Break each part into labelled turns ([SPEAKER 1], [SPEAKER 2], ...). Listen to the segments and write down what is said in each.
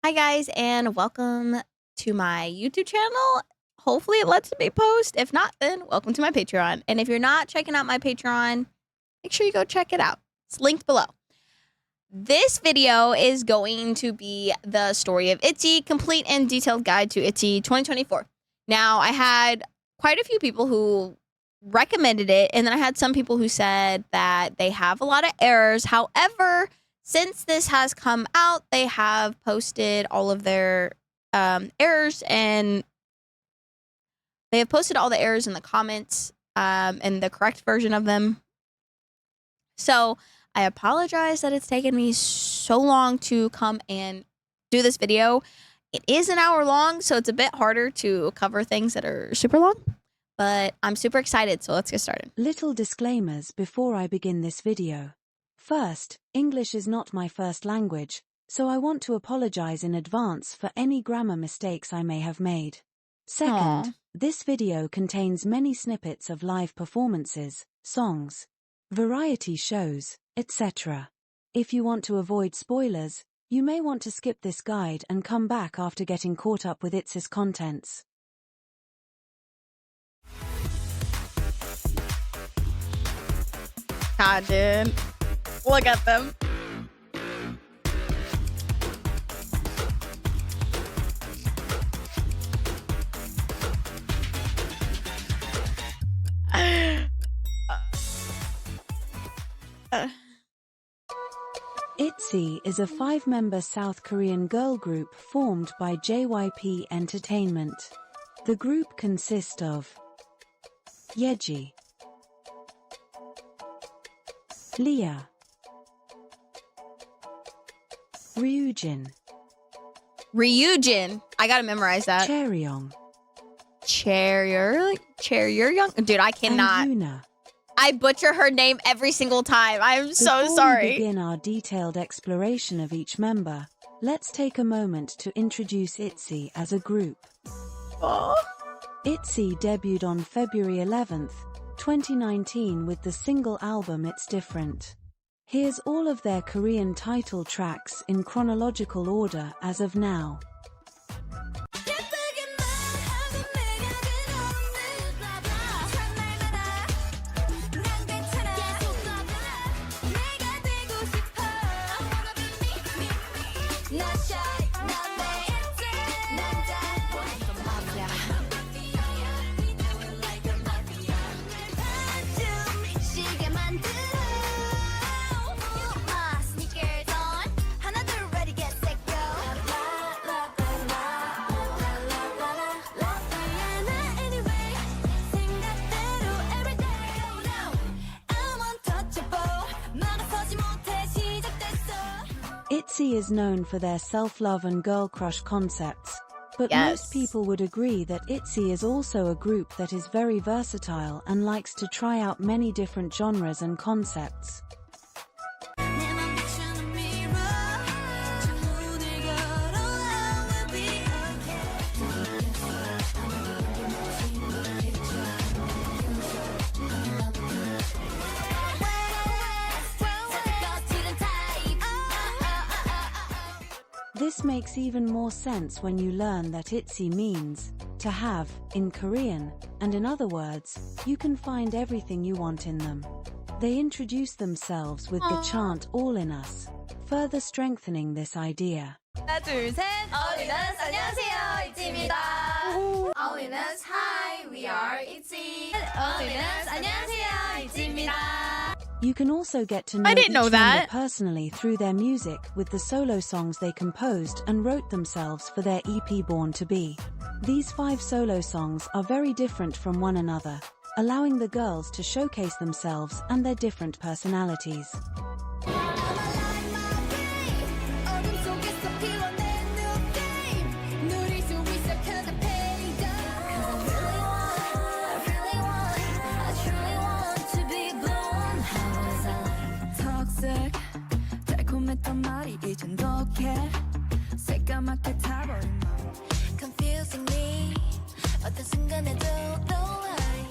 [SPEAKER 1] Hi guys, and welcome to my YouTube channel. Hopefully it lets me post. If not, then welcome to my Patreon. And if you're not checking out my Patreon, make sure you go check it out. It's linked below. This video is going to be the story of Itzy, complete and detailed guide to Itzy 2024. Now, I had quite a few people who recommended it, and then I had some people who said that they have a lot of errors. However, since this has come out, they have posted all of their errors, and they have posted all the errors in the comments and the correct version of them. So I apologize that it's taken me so long to come and do this video. It is an hour long, so it's a bit harder to cover things that are super long, but I'm super excited, so let's get started.
[SPEAKER 2] Little disclaimers before I begin this video. First, English is not my first language, so I want to apologize in advance for any grammar mistakes I may have made. Second, this video contains many snippets of live performances, songs, variety shows, etc. If you want to avoid spoilers, you may want to skip this guide and come back after getting caught up with Itzy's contents.
[SPEAKER 1] God, dude. Look at them.
[SPEAKER 2] Itzy is a 5-member South Korean girl group formed by JYP Entertainment. The group consists of Yeji, Leah, Ryujin,
[SPEAKER 1] I gotta memorize that.
[SPEAKER 2] Chaeryeong,
[SPEAKER 1] Chaeryeong. Dude, I cannot.
[SPEAKER 2] and Yuna.
[SPEAKER 1] I butcher her name every single time. I'm so
[SPEAKER 2] Before
[SPEAKER 1] sorry.
[SPEAKER 2] we begin our detailed exploration of each member, let's take a moment to introduce Itzy as a group.
[SPEAKER 1] Oh.
[SPEAKER 2] Itzy debuted on February 11th, 2019 with the single album It's Different. Here's all of their Korean title tracks in chronological order as of now. Itzy is known for their self-love and girl crush concepts, but most people would agree that Itzy is also a group that is very versatile and likes to try out many different genres and concepts. This makes even more sense when you learn that Itzy means to have in Korean, and in other words, you can find everything you want in them. They introduce themselves with the chant All in Us, further strengthening this idea.
[SPEAKER 3] 하나 둘 셋. All in us. 안녕하세요, 이츠입니다. All in us. Hi, we are Itzy. All in us. 안녕하세요, 이츠입니다.
[SPEAKER 2] You can also get to know each member personally through their music with the solo songs they composed and wrote themselves for their EP Born to Be. These 5 solo songs are very different from one another, allowing the girls to showcase themselves and their different personalities.
[SPEAKER 3] Confusing me 어떤 순간에도 no lie,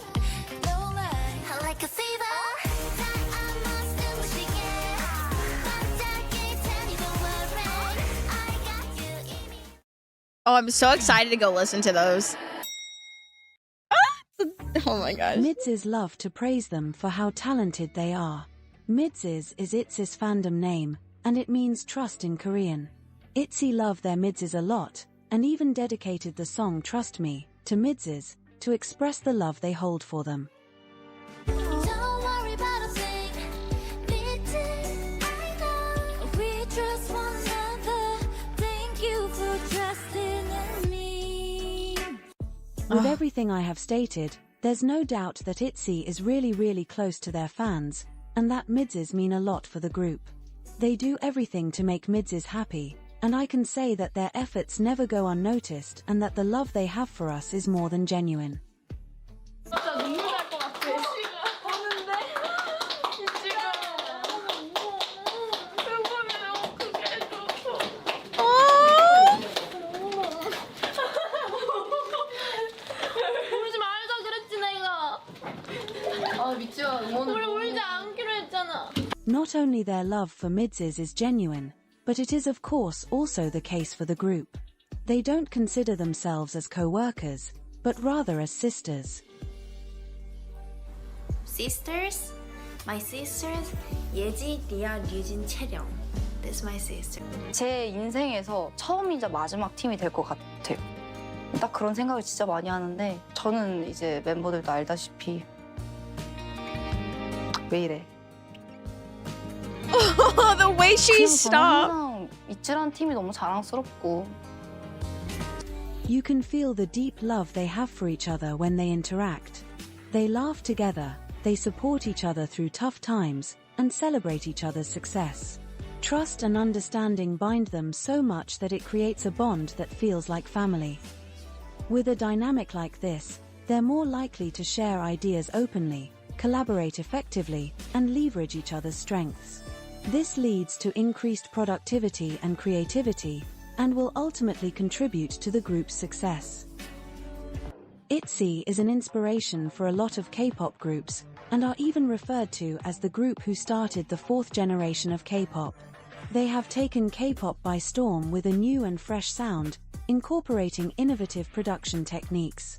[SPEAKER 3] no lie. Like a fever I'm lost in the 반짝이 tell you don't worry I got you
[SPEAKER 1] Oh, I'm so excited to go listen to those. Oh my gosh.
[SPEAKER 2] Midses love to praise them for how talented they are. Midses is Itzy's fandom name, and it means trust in Korean. Itzy love their Midses a lot, and even dedicated the song Trust Me to Midses to express the love they hold for them.
[SPEAKER 3] Don't worry about a thing. Midses, I know we trust one another. Thank you for trusting in me.
[SPEAKER 2] With everything I have stated, there's no doubt that Itzy is really close to their fans, and that Midses mean a lot for the group. They do everything to make Midses happy, and I can say that their efforts never go unnoticed and that the love they have for us is more than genuine. Not only their love for Midses is genuine, but it is of course also the case for the group. They don't consider themselves as co-workers, but rather as sisters.
[SPEAKER 3] Sisters? My sisters? Yeji, Ryujin, Chaeryeong. That's my sister.
[SPEAKER 4] 제 인생에서 처음이자 마지막 팀이 될 것 같아요. 딱 그런 생각을 진짜 많이 하는데 저는 이제 멤버들도 알다시피 왜 이래?
[SPEAKER 1] The way she
[SPEAKER 4] 그냥 저는
[SPEAKER 1] stopped.
[SPEAKER 4] 항상 이츠란 팀이 너무 자랑스럽고
[SPEAKER 2] You can feel the deep love they have for each other when they interact. They laugh together, they support each other through tough times, and celebrate each other's success. Trust and understanding bind them so much that it creates a bond that feels like family. With a dynamic like this, they're more likely to share ideas openly, collaborate effectively, and leverage each other's strengths. This leads to increased productivity and creativity, and will ultimately contribute to the group's success. Itzy is an inspiration for a lot of K-pop groups, and are even referred to as the group who started the fourth generation of K-pop. They have taken K-pop by storm with a new and fresh sound, incorporating innovative production techniques.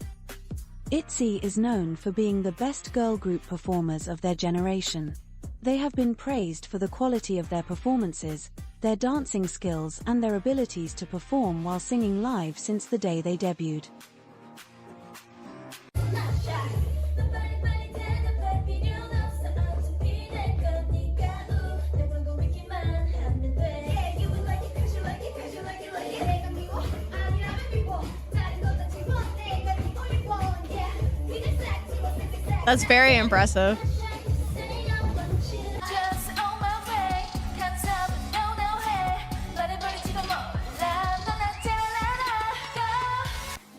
[SPEAKER 2] Itzy is known for being the best girl group performers of their generation. They have been praised for the quality of their performances, their dancing skills and their abilities to perform while singing live since the day they debuted.
[SPEAKER 1] That's very impressive.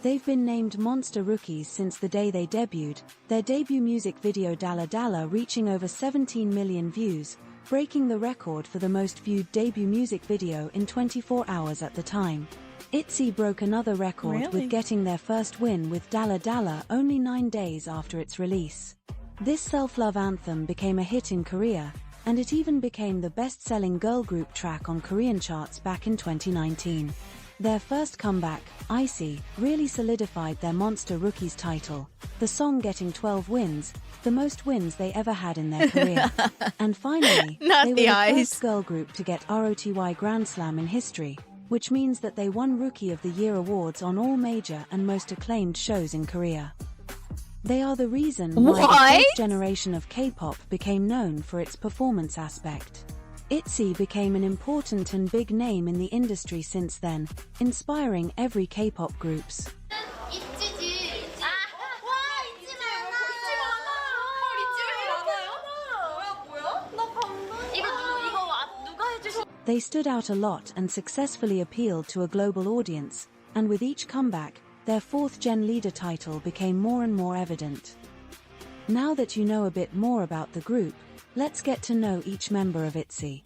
[SPEAKER 2] They've been named Monster Rookies since the day they debuted, their debut music video Dalla Dalla reaching over 17 million views, breaking the record for the most viewed debut music video in 24 hours at the time. Itzy broke another record with getting their first win with Dalla Dalla only 9 days after its release. This self-love anthem became a hit in Korea, and it even became the best-selling girl group track on Korean charts back in 2019. Their first comeback, Itzy, really solidified their Monster Rookies title, the song getting 12 wins, the most wins they ever had in their career. And finally, they were the first girl group to get ROTY Grand Slam in history, which means that they won Rookie of the Year awards on all major and most acclaimed shows in Korea. They are the reason why the first generation of K-pop became known for its performance aspect. Itzy became an important and big name in the industry since then, inspiring every K-pop groups. They stood out a lot and successfully appealed to a global audience, and with each comeback, their fourth-gen leader title became more and more evident. Now that you know a bit more about the group, let's get to know each member of Itzy.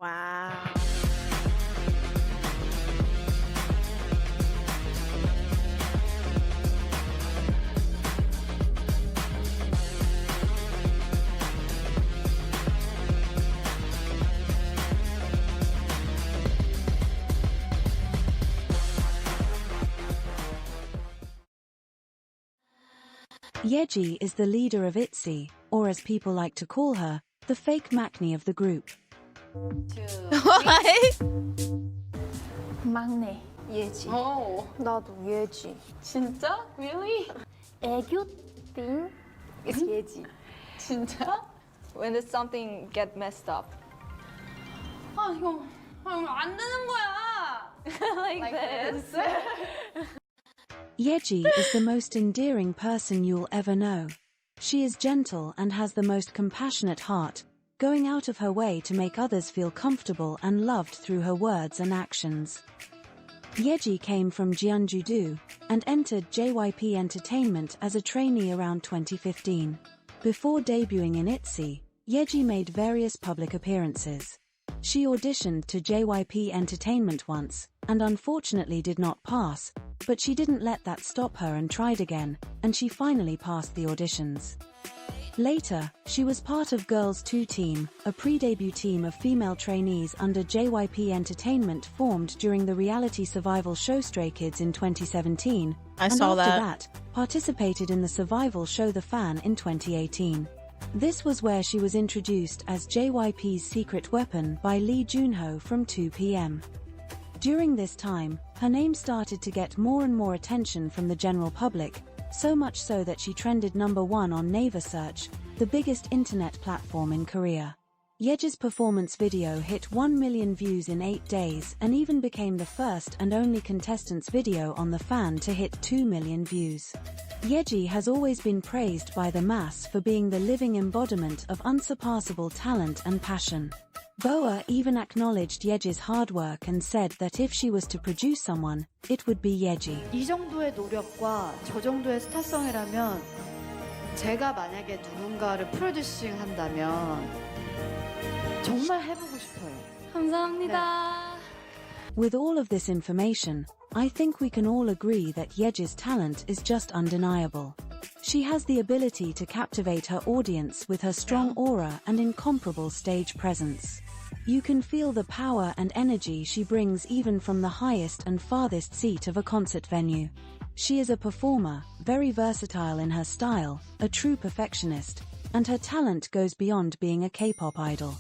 [SPEAKER 1] Wow.
[SPEAKER 2] Yeji is the leader of Itzy, or as people like to call her, the fake Maknae of the group.
[SPEAKER 1] What?
[SPEAKER 5] 막내.
[SPEAKER 4] 예지.
[SPEAKER 5] 오.
[SPEAKER 4] 나도 예지.
[SPEAKER 5] 진짜? Really?
[SPEAKER 4] 애교 thing is 예지.
[SPEAKER 5] 진짜?
[SPEAKER 4] When it's something get messed up.
[SPEAKER 5] 이거 안 되는 거야.
[SPEAKER 4] like this.
[SPEAKER 2] Yeji is the most endearing person you'll ever know. She is gentle and has the most compassionate heart, going out of her way to make others feel comfortable and loved through her words and actions. Yeji came from Jeonju-do and entered JYP Entertainment as a trainee around 2015. Before debuting in Itzy, Yeji made various public appearances. She auditioned to JYP Entertainment once, and unfortunately did not pass, but she didn't let that stop her and tried again, and she finally passed the auditions. Later, she was part of Girls 2 Team, a pre-debut team of female trainees under JYP Entertainment formed during the reality survival show Stray Kids in 2017,
[SPEAKER 1] I saw
[SPEAKER 2] and after
[SPEAKER 1] that.
[SPEAKER 2] that, participated in the survival show The Fan in 2018. This was where she was introduced as JYP's secret weapon by Lee Junho from 2PM. During this time, her name started to get more and more attention from the general public, so much so that she trended #1 on Naver Search, the biggest internet platform in Korea. Yeji's performance video hit 1 million views in 8 days and even became the first and only contestant's video on The Fan to hit 2 million views. Yeji has always been praised by the mass for being the living embodiment of unsurpassable talent and passion. Boa even acknowledged Yeji's hard work and said that if she was to produce someone, it would be Yeji.
[SPEAKER 6] 이 정도의 노력과 저 정도의 스타성이라면 제가 만약에 누군가를 프로듀싱 한다면 정말 해보고 싶어요.
[SPEAKER 5] 감사합니다.
[SPEAKER 2] With all of this information, I think we can all agree that Yeji's talent is just undeniable. She has the ability to captivate her audience with her strong aura and incomparable stage presence. You can feel the power and energy she brings even from the highest and farthest seat of a concert venue. She is a performer, very versatile in her style, a true perfectionist, and her talent goes beyond being a K-pop idol.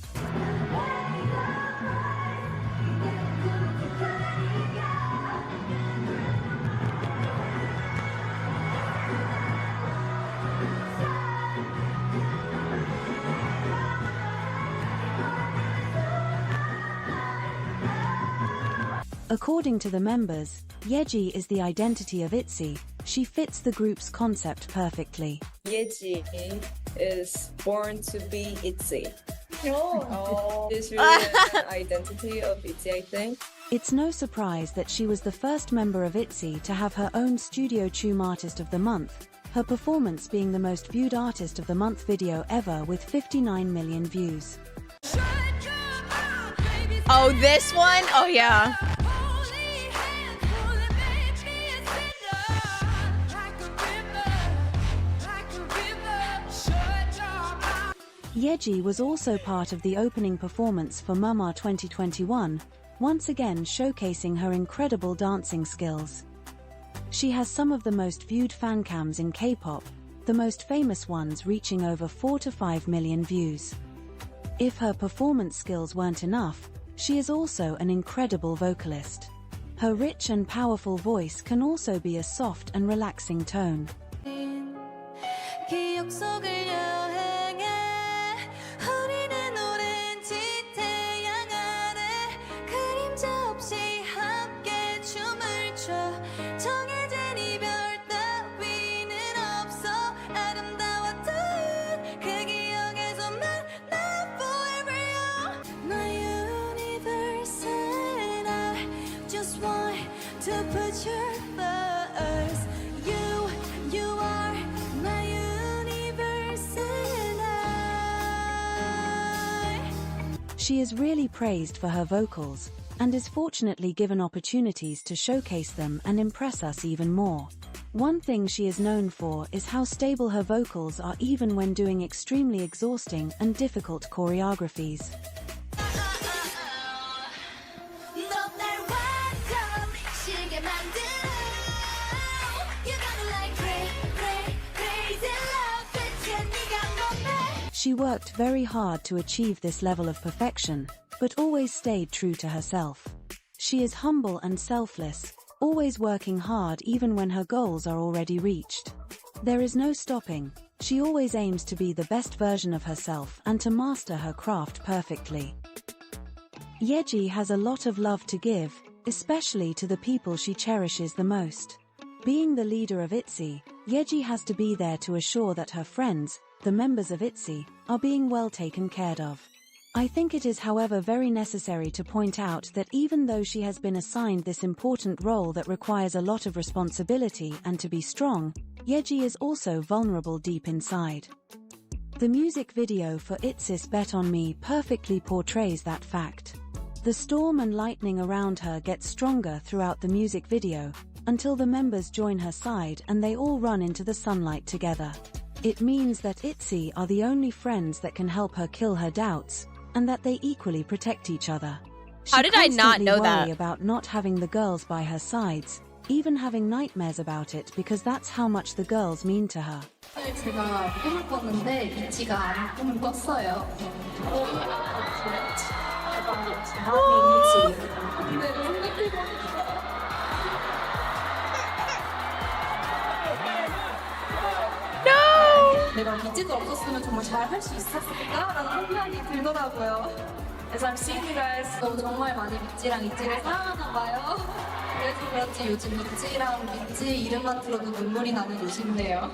[SPEAKER 2] According to the members, Yeji is the identity of Itzy. She fits the group's concept perfectly.
[SPEAKER 7] Yeji is born to be Itzy. This is really an identity of Itzy, I think.
[SPEAKER 2] It's no surprise that she was the first member of Itzy to have her own Studio Choom Artist of the Month, her performance being the most viewed Artist of the Month video ever with 59 million views.
[SPEAKER 1] Oh, this one? Oh, yeah.
[SPEAKER 2] Yeji was also part of the opening performance for Mama 2021, once again showcasing her incredible dancing skills. She has some of the most viewed fan cams in K-pop, the most famous ones reaching over 4 to 5 million views. If her performance skills weren't enough, she is also an incredible vocalist. Her rich and powerful voice can also be a soft and relaxing tone.
[SPEAKER 3] 기억 속을 여행해 우리는 오렌지 태양 아래 그림자 없이 함께 춤을 춰 정해진 이별 따위는 없어 아름다웠던 그 기억에서 만나 forever young My universe and I just want to put you first You are my universe and I
[SPEAKER 2] She is really praised for her vocals, and is fortunately given opportunities to showcase them and impress us even more. One thing she is known for is how stable her vocals are even when doing extremely exhausting and difficult choreographies.
[SPEAKER 3] 넌날 완전 미치게 만들어 You're gonna like crazy
[SPEAKER 2] She worked very hard to achieve this level of perfection, but always stayed true to herself. She is humble and selfless, always working hard even when her goals are already reached. There is no stopping. She always aims to be the best version of herself and to master her craft perfectly. Yeji has a lot of love to give, especially to the people she cherishes the most. Being the leader of Itzy, Yeji has to be there to assure that her friends, the members of Itzy, are being well taken care of. I think it is, however, very necessary to point out that even though she has been assigned this important role that requires a lot of responsibility and to be strong, Yeji is also vulnerable deep inside. The music video for Itzy's Bet on Me perfectly portrays that fact. The storm and lightning around her gets stronger throughout the music video, until the members join her side and they all run into the sunlight together. It means that Itzy are the only friends that can help her kill her doubts, and that they equally protect each other.
[SPEAKER 1] How did I not know that?
[SPEAKER 2] She constantly worries about not having the girls by her sides, even having nightmares about it because that's how much the girls mean to her.
[SPEAKER 5] 제가 꿈을 꿨는데 이치가 꿈을 꿨어요. 내가 이치가 없었으면 정말 잘 할 수 있었을까라는 생각이 들더라고요. As I'm seeing you guys, 너무 정말 많이 미찌랑 이찌를 사랑하나 봐요. 그래서 그런지 요즘 이찌랑 미찌 이름만 들어도 눈물이 나는 요즘이네요.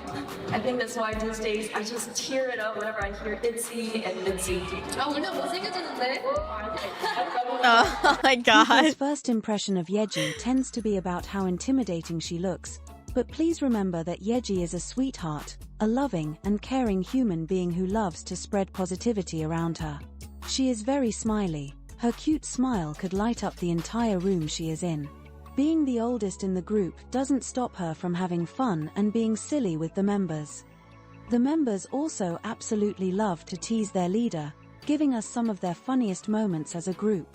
[SPEAKER 8] I think that's why these days I just tear it up whenever I hear Itzy and Itzy.
[SPEAKER 5] 아, 울면 못생겨지는데?
[SPEAKER 1] Oh my god.
[SPEAKER 2] People's first impression of Yeji tends to be about how intimidating she looks, but please remember that Yeji is a sweetheart, a loving and caring human being who loves to spread positivity around her. She is very smiley. Her cute smile could light up the entire room she is in. Being the oldest in the group doesn't stop her from having fun and being silly with the members. The members also absolutely love to tease their leader, giving us some of their funniest moments as a group.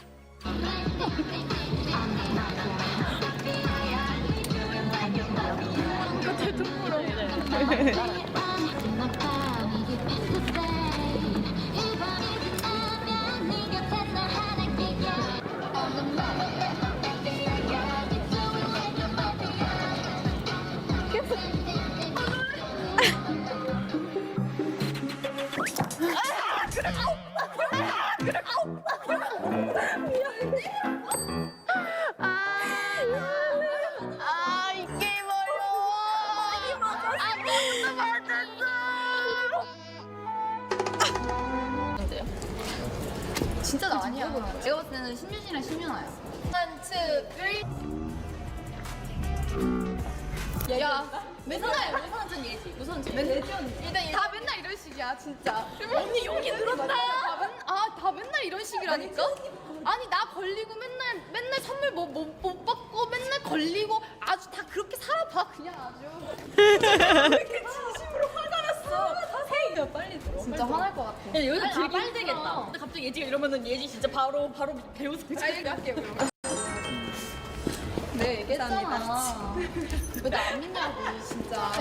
[SPEAKER 5] 진짜 나 아니야. 내가 봤을 때는 신유진이랑 신유나야. 1, 2, 3. 야, 우선전 예지. 우선전. 일단 다 맨날 이런 식이야, 진짜. 언니 용기 늘었다. 다 맨날 이런 식이라니까. 아니 나 걸리고 맨날 선물 못 받고 맨날 걸리고 아주 다 그렇게 살아봐 그냥 아주. 왜 이렇게 진심으로 화가 났어? 헤이야 빨리 들어. 진짜 화날 것 같아. 야, 여기서 길게 빨리 되겠다. 근데 갑자기 예지가 이러면은 예지 진짜 바로 배우서 빨리 할게요 그럼. 네 얘기했잖아. 왜 나 안 믿냐고 진짜.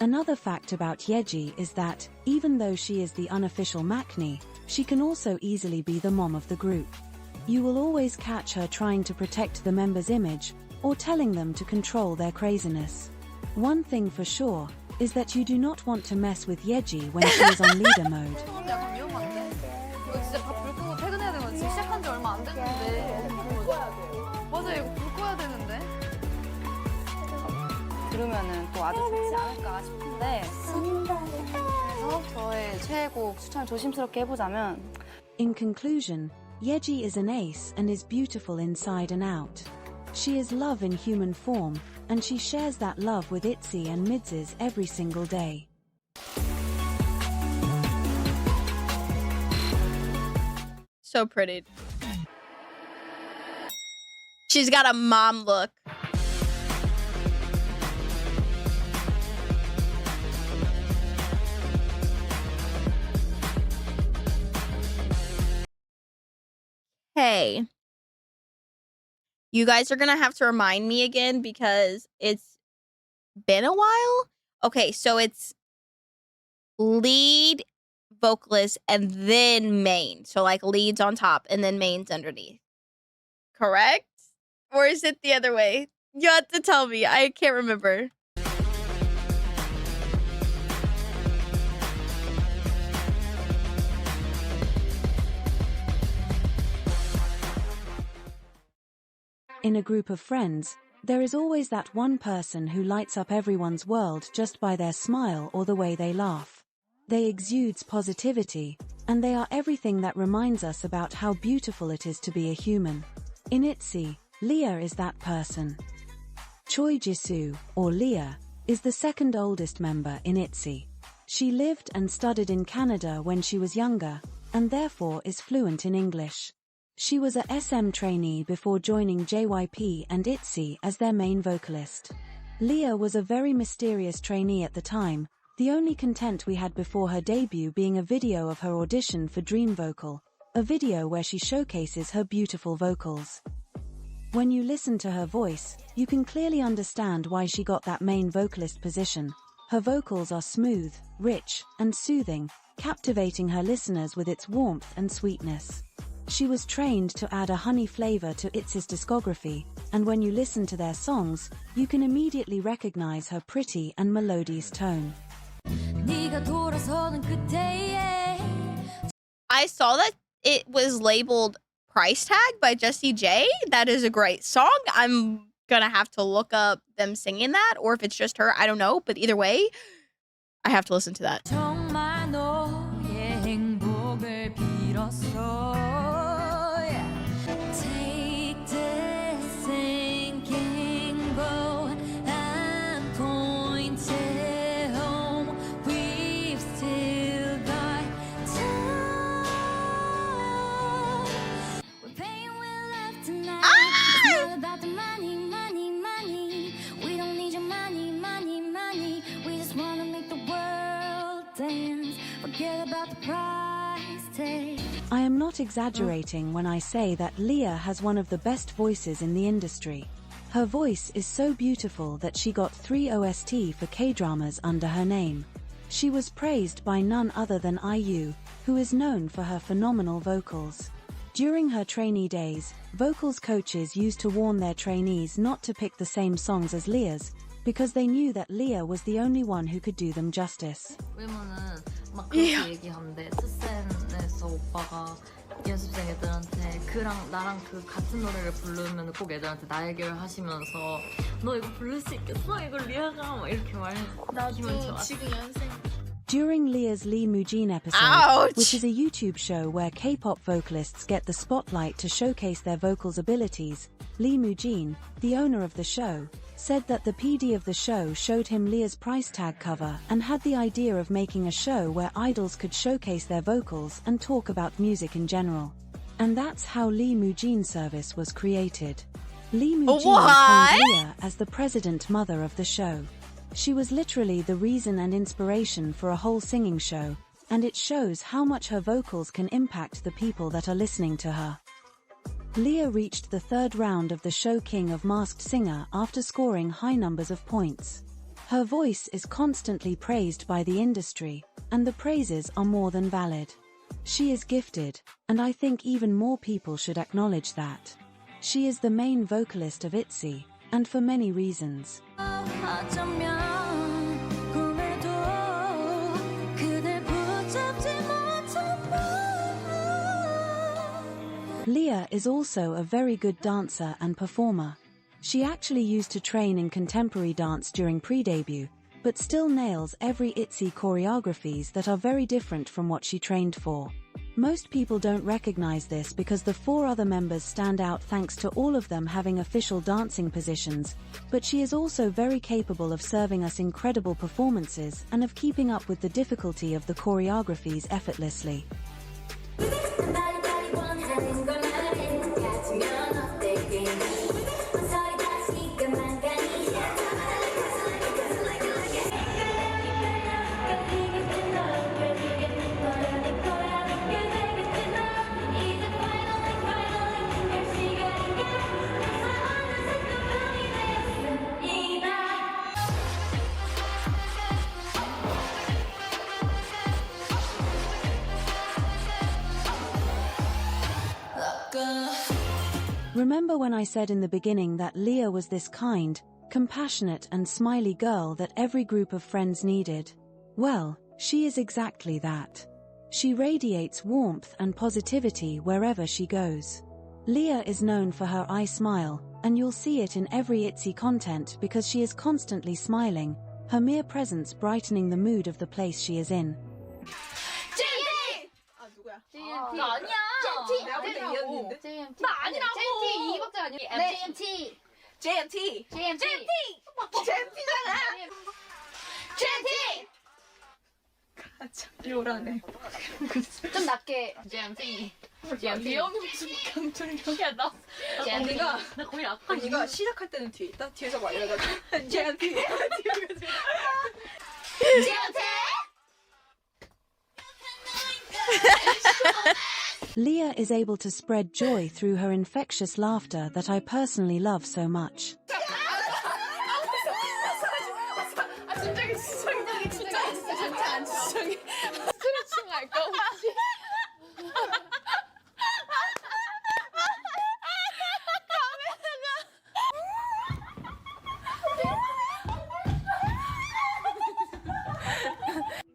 [SPEAKER 2] Another fact about Yeji is that, even though she is the unofficial Maknae, she can also easily be the mom of the group. You will always catch her trying to protect the members' image, or telling them to control their craziness. One thing for sure, is that you do not want to mess with Yeji when she is on leader mode.
[SPEAKER 5] 약간 위험한데? 이거 진짜 다 불 끄고 퇴근해야 되는 거지. 시작한 지 얼마 안 됐는데. 불 꺼야 돼. 맞아, 이거 불 꺼야 되는데.
[SPEAKER 4] 들으면은 또 아주 좋지 않을까 싶은데 그래서 저의 최애곡 추천을 조심스럽게 해보자면
[SPEAKER 2] In conclusion, Yeji is an ace and is beautiful inside and out. She is love in human form, and she shares that love with Itzy and Midses every single day.
[SPEAKER 1] So pretty. She's got a mom look. Hey, you guys are gonna have to remind me again because it's been a while. Okay, so it's lead, vocalist, and then main. So like leads on top and then mains underneath. Correct? Or is it the other way? You have to tell me. I can't remember.
[SPEAKER 2] In a group of friends, there is always that one person who lights up everyone's world just by their smile or the way they laugh. They exude positivity, and they are everything that reminds us about how beautiful it is to be a human. In Itzy, Leah is that person. Choi Jisoo, or Leah, is the second oldest member in Itzy. She lived and studied in Canada when she was younger, and therefore is fluent in English. She was a SM trainee before joining JYP and Itzy as their main vocalist. Leah was a very mysterious trainee at the time, the only content we had before her debut being a video of her audition for Dream Vocal, a video where she showcases her beautiful vocals. When you listen to her voice, you can clearly understand why she got that main vocalist position. Her vocals are smooth, rich, and soothing, captivating her listeners with its warmth and sweetness. She was trained to add a honey flavor to Itzy's discography, and when you listen to their songs, you can immediately recognize her pretty and melodious tone.
[SPEAKER 1] I saw that it was labeled Price Tag by Jessie J. That is a great song. I'm gonna have to look up them singing that, or if it's just her, I don't know. But either way, I have to listen to that.
[SPEAKER 2] I am not exaggerating when I say that Leah has one of the best voices in the industry. Her voice is so beautiful that she got 3 OST for K-dramas under her name. She was praised by none other than IU, who is known for her phenomenal vocals. During her trainee days, vocals coaches used to warn their trainees not to pick the same songs as Leah's, because they knew that Leah was the only one who could do them justice.
[SPEAKER 9] 막 그렇게 얘기하는데 스센에서 오빠가 연습생 애들한테 그랑 나랑 그 같은 노래를 부르면 꼭 애들한테 나에게를 하시면서 너 이거 부를 수 있겠어? 이거 리아가 막 이렇게 말해서 기분 좋았어.
[SPEAKER 5] 지금 연습생.
[SPEAKER 2] During Leah's Lee Mujin episode,
[SPEAKER 1] Ouch!
[SPEAKER 2] which is a YouTube show where K-pop vocalists get the spotlight to showcase their vocals abilities, Lee Mujin, the owner of the show, said that the PD of the show showed him Leah's price tag cover and had the idea of making a show where idols could showcase their vocals and talk about music in general. And that's how Lee Mujin service was created. Lee Mujin called Leah as the president mother of the show. She was literally the reason and inspiration for a whole singing show, and it shows how much her vocals can impact the people that are listening to her. Leah reached the 3rd round of the show King of Masked Singer after scoring high numbers of points. Her voice is constantly praised by the industry, and the praises are more than valid. She is gifted, and I think even more people should acknowledge that. She is the main vocalist of Itzy, and for many reasons. Leah is also a very good dancer and performer. She actually used to train in contemporary dance during pre-debut, but still nails every Itzy choreographies that are very different from what she trained for. Most people don't recognize this because the 4 other members stand out thanks to all of them having official dancing positions, but she is also very capable of serving us incredible performances and of keeping up with the difficulty of the choreographies effortlessly. Remember when I said in the beginning that Leah was this kind, compassionate and smiley girl that every group of friends needed? Well, she is exactly that. She radiates warmth and positivity wherever she goes. Leah is known for her eye smile, and you'll see it in every Itzy content because she is constantly smiling, her mere presence brightening the mood of the place she is in.
[SPEAKER 5] JMT! 아 누구야? JMT. 나 아니야. JMT. 내가 볼때 이었는데. JMT. 나 아니라고. JMT 2박자 아니야? JMT. JMT. JMT. JMT잖아. JMT. 가자. 요라네. 좀 낮게. JMT. 위험이 무슨 감정이야 나. 언니가 나 거의 아파. 언니가 시작할 때는 뒤에 있다. 뒤에서 막 이래가지고. JMT. JMT.
[SPEAKER 2] Leah is able to spread joy through her infectious laughter that I personally love so much.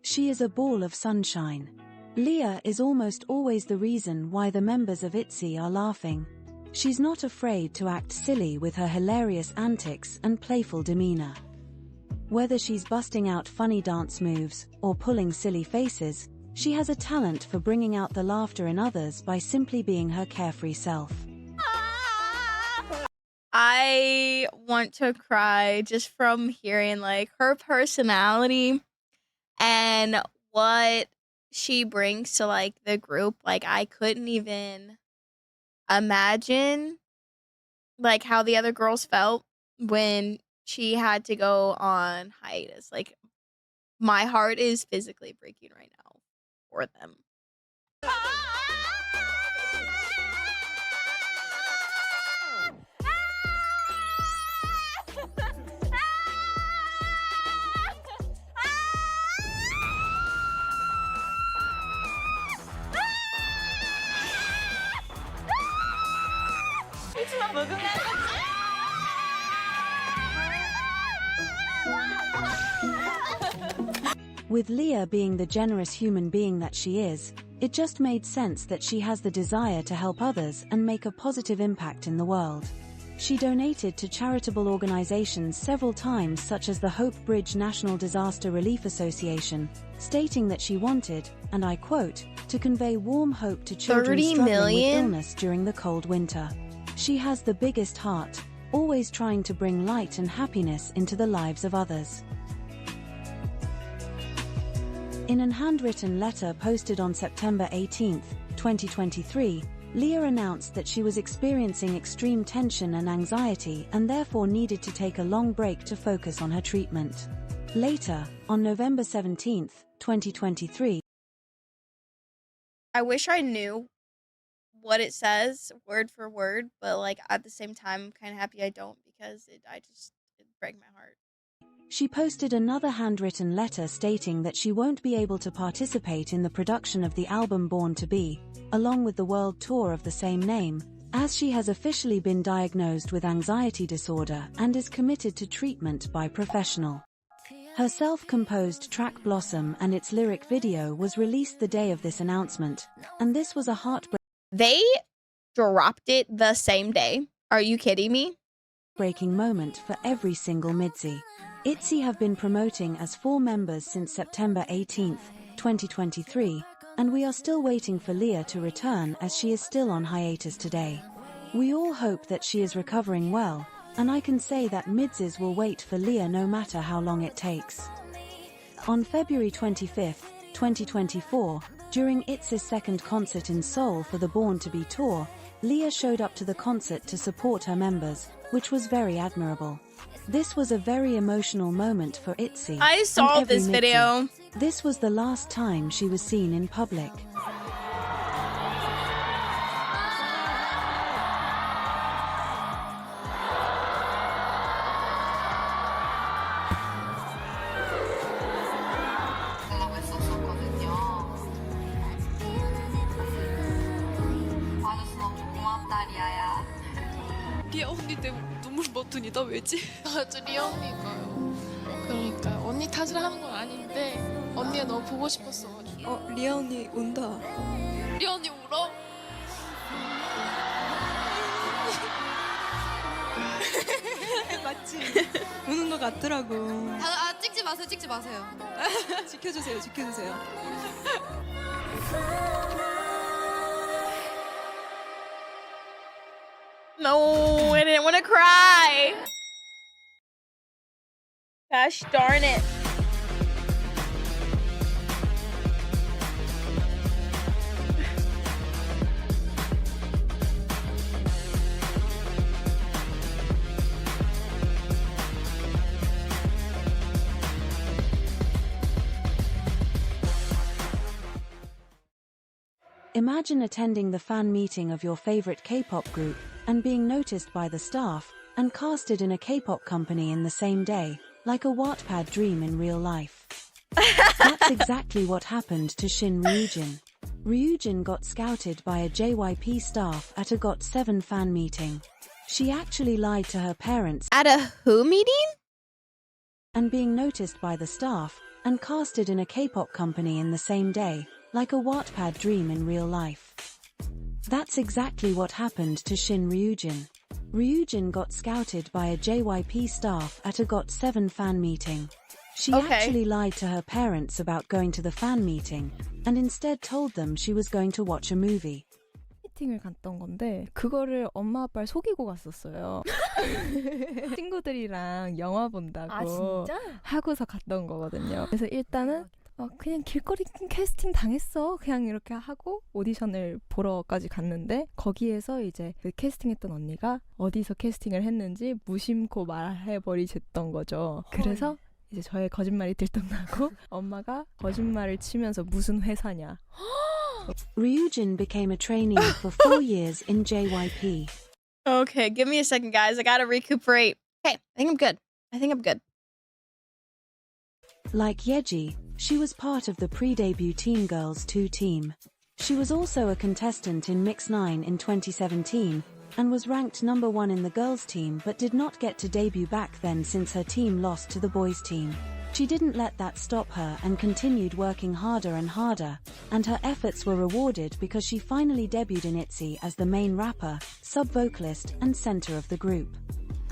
[SPEAKER 2] She is a ball of sunshine. Leah is almost always the reason why the members of Itzy are laughing. She's not afraid to act silly with her hilarious antics and playful demeanor. Whether she's busting out funny dance moves or pulling silly faces, she has a talent for bringing out the laughter in others by simply being her carefree self.
[SPEAKER 1] I want to cry just from hearing like her personality and what she brings to like the group. Like I couldn't even imagine like how the other girls felt when she had to go on hiatus. Like my heart is physically breaking right now for them.
[SPEAKER 2] With Leah being the generous human being that she is, it just made sense that she has the desire to help others and make a positive impact in the world. She donated to charitable organizations several times such as the Hope Bridge National Disaster Relief Association, stating that she wanted, and I quote, to convey warm hope to children
[SPEAKER 1] 30
[SPEAKER 2] struggling
[SPEAKER 1] million?
[SPEAKER 2] with illness during the cold winter. She has the biggest heart, always trying to bring light and happiness into the lives of others. In an handwritten letter posted on September 18, 2023, Leah announced that she was experiencing extreme tension and anxiety and therefore needed to take a long break to focus on her treatment. Later, on November 17, 2023,
[SPEAKER 1] I wish I knew what it says word for word, but like at the same time I'm kind of happy I don't because it break my heart.
[SPEAKER 2] she posted another handwritten letter stating that she won't be able to participate in the production of the album Born to Be, along with the world tour of the same name, as she has officially been diagnosed with anxiety disorder and is committed to treatment by professional. Her self-composed track Blossom and its lyric video was released the day of this announcement, and this was a
[SPEAKER 1] They dropped it the same day. Are you kidding me?
[SPEAKER 2] heartbreaking moment for every single Midzi. Itzy have been promoting as 4 members since September 18, 2023, and we are still waiting for Leah to return as she is still on hiatus today. We all hope that she is recovering well, and I can say that Midzis will wait for Leah no matter how long it takes. On February 25, 2024, during Itzy's second concert in Seoul for the Born to Be tour, Leah showed up to the concert to support her members, which was very admirable. This was a very emotional moment for Itzy.
[SPEAKER 1] I saw
[SPEAKER 2] and every
[SPEAKER 1] this
[SPEAKER 2] Midzi.
[SPEAKER 1] video.
[SPEAKER 2] This was the last time she was seen in public.
[SPEAKER 4] 하려고 했었거든요. 와줘서 너무 고맙다, 리아야.
[SPEAKER 10] 리아 언니 때문에 눈물 버튼이 다 왜지? 맞아, 리아 언니가요. 그러니까 언니 탓을 하는 건 아닌데 언니가 너무 보고 싶었어가지고. 리아 언니 운다. 리아 언니 울어?
[SPEAKER 11] 맞지? 우는 것 같더라고.
[SPEAKER 10] 찍지 마세요, 찍지 마세요.
[SPEAKER 11] 지켜주세요, 지켜주세요.
[SPEAKER 1] No, I didn't want to cry. Gosh darn it.
[SPEAKER 2] Imagine attending the fan meeting of your favorite K-pop group and being noticed by the staff and casted in a K-pop company in the same day, like a Wattpad dream in real life. That's exactly what happened to Shin Ryujin. Ryujin got scouted by a JYP staff at a GOT7 fan meeting. She actually lied to her parents
[SPEAKER 1] At a who meeting?
[SPEAKER 2] and being noticed by the staff and casted in a K-pop company in the same day, like a Wattpad dream in real life. That's exactly what happened to Shin Ryujin. Ryujin got scouted by a JYP staff at a GOT7 fan meeting. She actually lied to her parents about going to the fan meeting and instead told them she was going to watch a movie.
[SPEAKER 12] 미팅을 갔던 건데 그거를 엄마 아빠를 속이고 갔었어요. 친구들이랑 영화 본다고 하고서 갔던 거거든요. 그래서 일단은 그냥 길거리 캐스팅 당했어. 그냥 이렇게 하고 오디션을 보러까지 갔는데 거기에서 이제 그 캐스팅했던 언니가 어디서 캐스팅을 했는지 무심코 말해버리셨던 거죠. 그래서 이제 저의 거짓말이 들통나고 엄마가 거짓말을 치면서 무슨 회사냐.
[SPEAKER 2] Ryujin became a trainee for 4 years in JYP.
[SPEAKER 1] Okay, give me a second, guys. I gotta recuperate. Okay, I think I'm good.
[SPEAKER 2] Like Yeji, she was part of the pre-debut Teen Girls 2 team. She was also a contestant in Mix 9 in 2017 and was ranked number 1 in the girls team but did not get to debut back then since her team lost to the boys team. She didn't let that stop her and continued working harder and harder, and her efforts were rewarded because she finally debuted in Itzy as the main rapper, sub-vocalist and center of the group.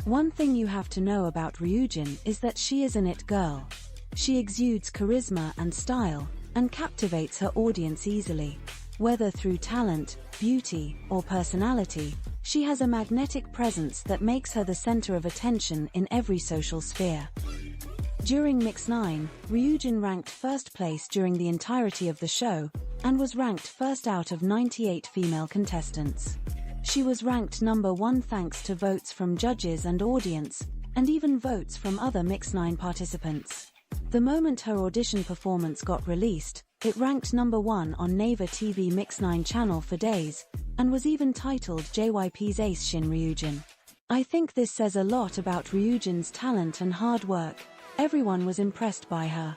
[SPEAKER 2] One thing you have to know about Ryujin is that she is an it girl. She exudes charisma and style, and captivates her audience easily. Whether through talent, beauty, or personality, she has a magnetic presence that makes her the center of attention in every social sphere. During Mix 9, Ryujin ranked first place during the entirety of the show, and was ranked first out of 98 female contestants. She was ranked number 1 thanks to votes from judges and audience, and even votes from other Mix 9 participants. The moment her audition performance got released, it ranked number 1 on Naver TV Mix 9 channel for days, and was even titled JYP's Ace Shin Ryujin. I think this says a lot about Ryujin's talent and hard work. Everyone was impressed by her.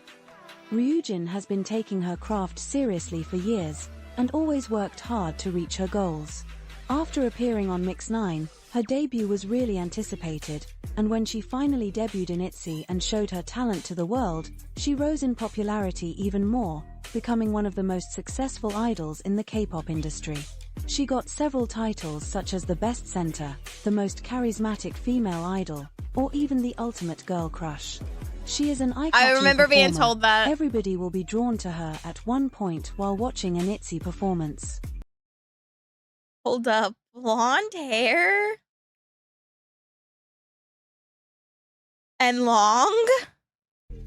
[SPEAKER 2] Ryujin has been taking her craft seriously for years, and always worked hard to reach her goals. After appearing on Mix 9, her debut was really anticipated, and when she finally debuted in Itzy and showed her talent to the world, she rose in popularity even more, becoming one of the most successful idols in the K-pop industry. She got several titles such as the Best Center, the Most Charismatic Female Idol, or even the Ultimate Girl Crush. She is an eye-catching
[SPEAKER 1] I remember being
[SPEAKER 2] performer.
[SPEAKER 1] told that.
[SPEAKER 2] Everybody will be drawn to her at one point while watching an Itzy performance.
[SPEAKER 1] Hold up. Blonde hair? And long?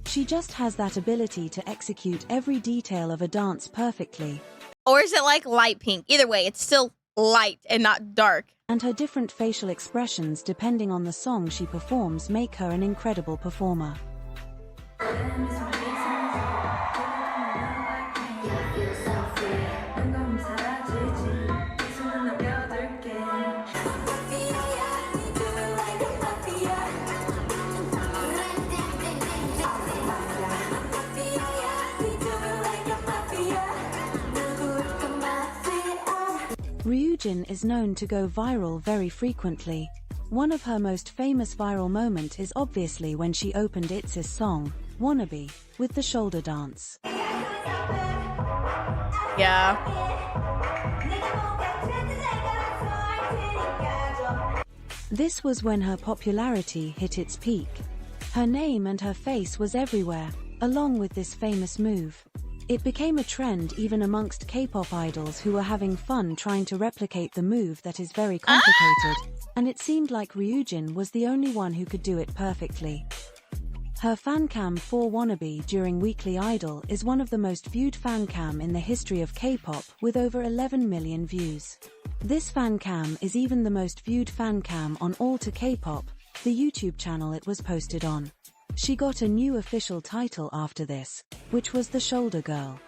[SPEAKER 2] She just has that ability to execute every detail of a dance perfectly.
[SPEAKER 1] Or is it like light pink? Either way, it's still light and not dark.
[SPEAKER 2] And her different facial expressions depending on the song she performs make her an incredible performer. Ryujin is known to go viral very frequently. One of her most famous viral moments is obviously when she opened Itzy's song, Wannabe, with the shoulder dance.
[SPEAKER 1] Yeah.
[SPEAKER 2] This was when her popularity hit its peak. Her name and her face was everywhere, along with this famous move. It became a trend even amongst K-pop idols who were having fun trying to replicate the move that is very complicated, and it seemed like Ryujin was the only one who could do it perfectly. Her fancam for Wannabe during Weekly Idol is one of the most viewed fancam in the history of K-pop with over 11 million views. This fancam is even the most viewed fancam on All to K-pop, the YouTube channel it was posted on. She got a new official title after this, which was the Shoulder Girl.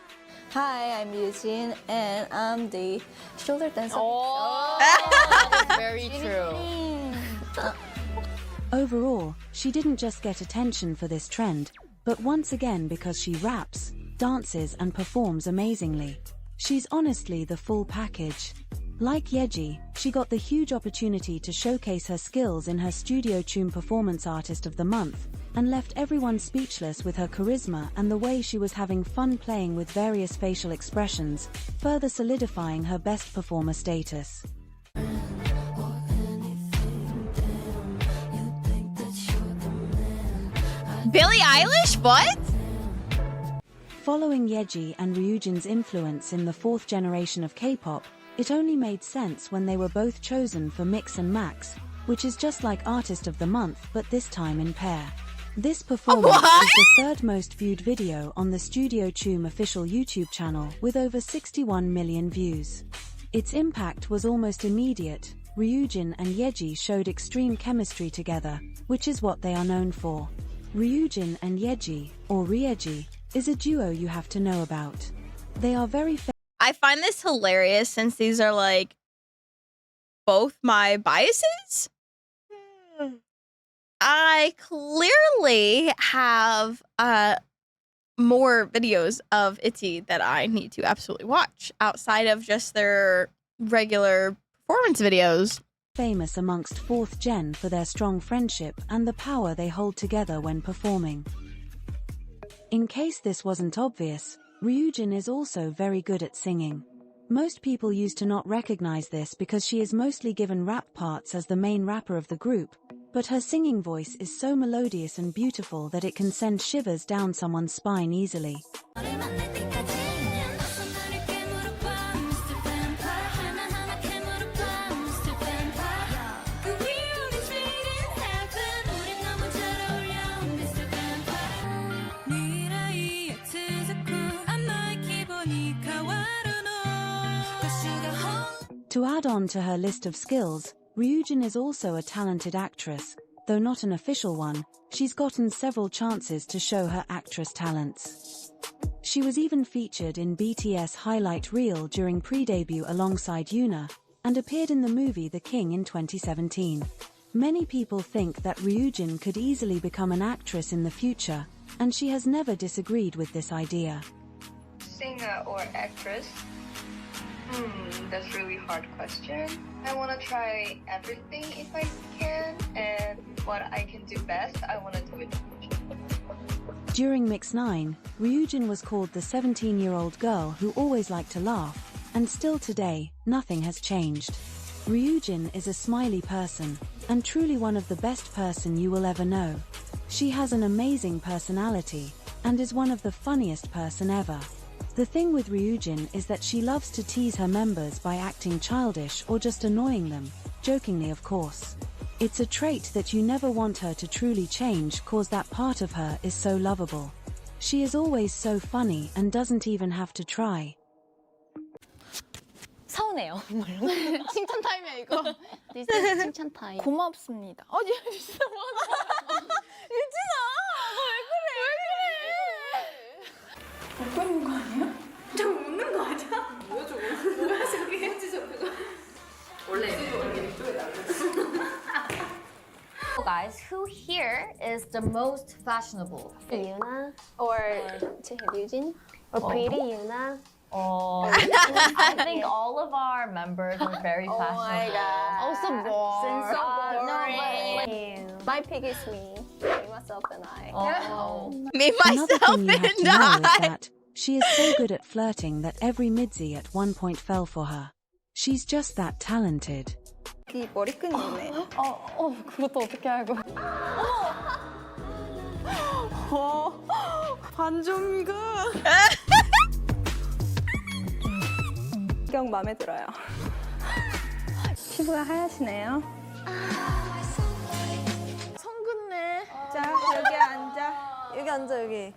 [SPEAKER 13] Hi, I'm Ryujin, and I'm the shoulder dancer.
[SPEAKER 5] Oh, that is very true.
[SPEAKER 2] Overall, she didn't just get attention for this trend, but once again because she raps, dances and performs amazingly. She's honestly the full package. Like Yeji, she got the huge opportunity to showcase her skills in her Studio Tune Performance Artist of the Month, and left everyone speechless with her charisma and the way she was having fun playing with various facial expressions, further solidifying her best performer status.
[SPEAKER 1] Billie Eilish? What?
[SPEAKER 2] Following Yeji and Ryujin's influence in the fourth generation of K-pop, it only made sense when they were both chosen for Mix and Max, which is just like Artist of the Month but this time in pair. This performance is the third most viewed video on the Studio Tune official YouTube channel with over 61 million views. Its impact was almost immediate. Ryujin and Yeji showed extreme chemistry together, which is what they are known for. Ryujin and Yeji, or Ryeji, is a duo you have to know about. They are very
[SPEAKER 1] I find this hilarious since these are like both my biases. I clearly have more videos of Itzy that I need to absolutely watch outside of just their regular performance videos.
[SPEAKER 2] Famous amongst 4th gen for their strong friendship and the power they hold together when performing. In case this wasn't obvious, Ryujin is also very good at singing. Most people used to not recognize this because she is mostly given rap parts as the main rapper of the group, but her singing voice is so melodious and beautiful that it can send shivers down someone's spine easily. To add on to her list of skills, Ryujin is also a talented actress, though not an official one. She's gotten several chances to show her actress talents. She was even featured in BTS highlight reel during pre-debut alongside Yuna, and appeared in the movie The King in 2017. Many people think that Ryujin could easily become an actress in the future, and she has never disagreed with this idea.
[SPEAKER 14] Singer or actress? That's a really hard question. I want to try everything if I can, and what I can do best, I want to do it.
[SPEAKER 2] During Mix 9, Ryujin was called the 17-year-old girl who always liked to laugh, and still today, nothing has changed. Ryujin is a smiley person, and truly one of the best person you will ever know. She has an amazing personality, and is one of the funniest person ever. The thing with Ryujin is that she loves to tease her members by acting childish or just annoying them, jokingly of course. It's a trait that you never want her to truly change cause that part of her is so lovable. She is always so funny and doesn't even have to try.
[SPEAKER 13] 서운해요.
[SPEAKER 5] 칭찬 타임이야 이거.
[SPEAKER 13] This is 칭찬 타임.
[SPEAKER 5] 고맙습니다. 진짜 많아. 유진아, 너 왜 그래? 못 거 아니야? 저 웃는 거 아니야? 뭐야 저거? 뭐야 저게? 뭐지 저거? 원래 이쪽에 나오는.
[SPEAKER 15] Guys, who here is the most fashionable?
[SPEAKER 16] Yuna or Ryujin or Pretty Yuna?
[SPEAKER 15] I think all of our members are very fashionable.
[SPEAKER 16] Oh my god. Also boring.
[SPEAKER 15] Since so boring.
[SPEAKER 16] No, but my pick is me. Me, myself, and I.
[SPEAKER 15] Oh.
[SPEAKER 1] Me,
[SPEAKER 2] Another
[SPEAKER 1] myself,
[SPEAKER 2] thing you have
[SPEAKER 1] and
[SPEAKER 2] to know is
[SPEAKER 1] I.
[SPEAKER 2] that she is so good at flirting that every midzi at one point fell for her. She's just that talented.
[SPEAKER 13] 이 머리끈이 있네.
[SPEAKER 6] 그것도 어떻게 알고.
[SPEAKER 11] 반전미가.
[SPEAKER 13] 경 마음에 들어요. 피부가 하얗시네요.
[SPEAKER 16] 성근네.
[SPEAKER 13] 자, 여기 앉아. 여기 앉아, 여기.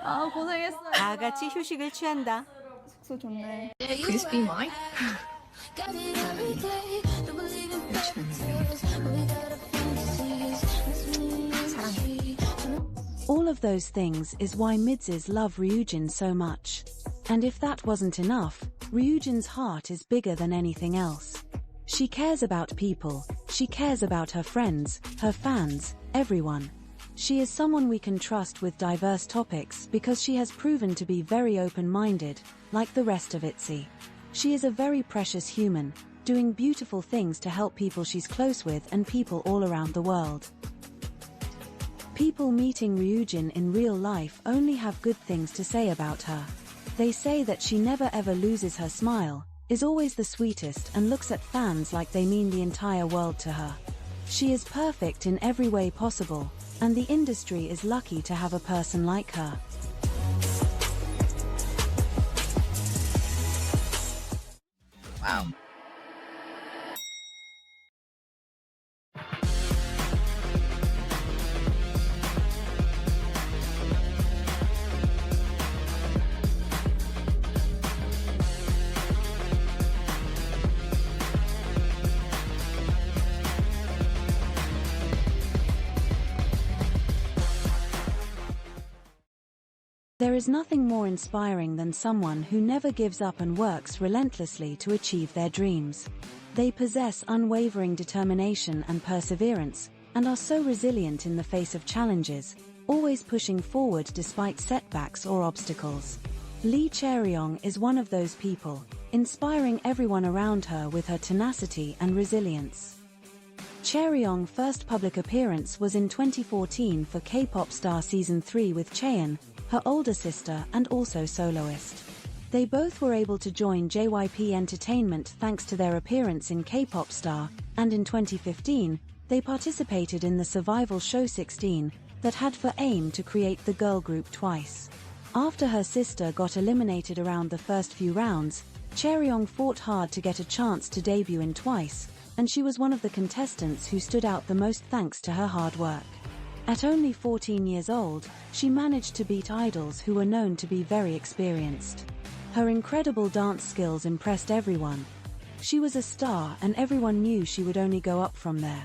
[SPEAKER 16] 아, 고생했어요.
[SPEAKER 11] 다 같이 휴식을 취한다.
[SPEAKER 13] 숙소 좋네.
[SPEAKER 10] Could this be mine?
[SPEAKER 2] All of those things is why midzis love Ryujin so much. And if that wasn't enough, Ryujin's heart is bigger than anything else. She cares about people, she cares about her friends, her fans, everyone. She is someone we can trust with diverse topics because she has proven to be very open-minded, like the rest of Itzy. She is a very precious human, doing beautiful things to help people she's close with and people all around the world. People meeting Ryujin in real life only have good things to say about her. They say that she never ever loses her smile, is always the sweetest and looks at fans like they mean the entire world to her. She is perfect in every way possible, and the industry is lucky to have a person like her.
[SPEAKER 1] Wow.
[SPEAKER 2] There is nothing more inspiring than someone who never gives up and works relentlessly to achieve their dreams. They possess unwavering determination and perseverance, and are so resilient in the face of challenges, always pushing forward despite setbacks or obstacles. Chaeryeong is one of those people, inspiring everyone around her with her tenacity and resilience. Chaeryeong's first public appearance was in 2014 for K-pop Star Season 3 with Chaeryeong, her older sister and also soloist. They both were able to join JYP Entertainment thanks to their appearance in K-pop Star, and in 2015, they participated in the survival show 16, that had for aim to create the girl group Twice. After her sister got eliminated around the first few rounds, Chaeryeong fought hard to get a chance to debut in Twice, and she was one of the contestants who stood out the most thanks to her hard work. At only 14 years old, she managed to beat idols who were known to be very experienced. Her incredible dance skills impressed everyone. She was a star and everyone knew she would only go up from there.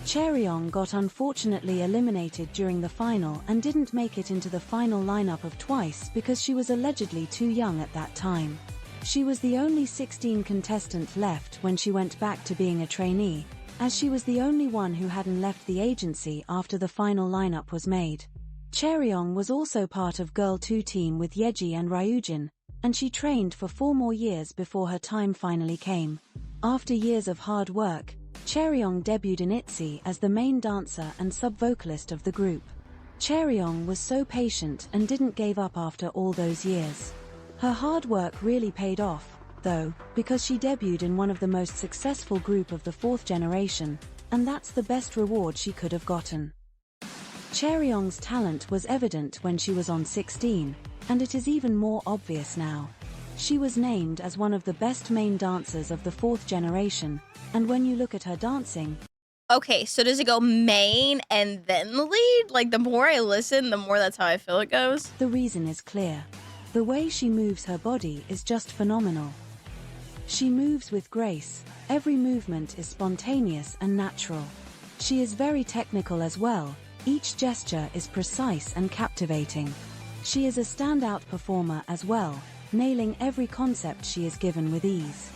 [SPEAKER 2] Chaeryeong got unfortunately eliminated during the final and didn't make it into the final lineup of Twice because she was allegedly too young at that time. She was the only 16 contestant left when she went back to being a trainee, as she was the only one who hadn't left the agency after the final lineup was made. Chaeryeong was also part of Girl 2 team with Yeji and Ryujin, and she trained for 4 more years before her time finally came. After years of hard work, Chaeryeong debuted in Itzy as the main dancer and sub-vocalist of the group. Chaeryeong was so patient and didn't give up after all those years. Her hard work really paid off, though, because she debuted in one of the most successful group of the 4th generation, and that's the best reward she could have gotten. Chaeryeong's talent was evident when she was on 16, and it is even more obvious now. She was named as one of the best main dancers of the 4th generation, and when you look at her dancing...
[SPEAKER 1] Okay, so does it go main and then the lead? Like, the more I listen, the more that's how I feel it goes?
[SPEAKER 2] The reason is clear. The way she moves her body is just phenomenal. She moves with grace, every movement is spontaneous and natural. She is very technical as well, each gesture is precise and captivating. She is a standout performer as well, nailing every concept she is given with ease.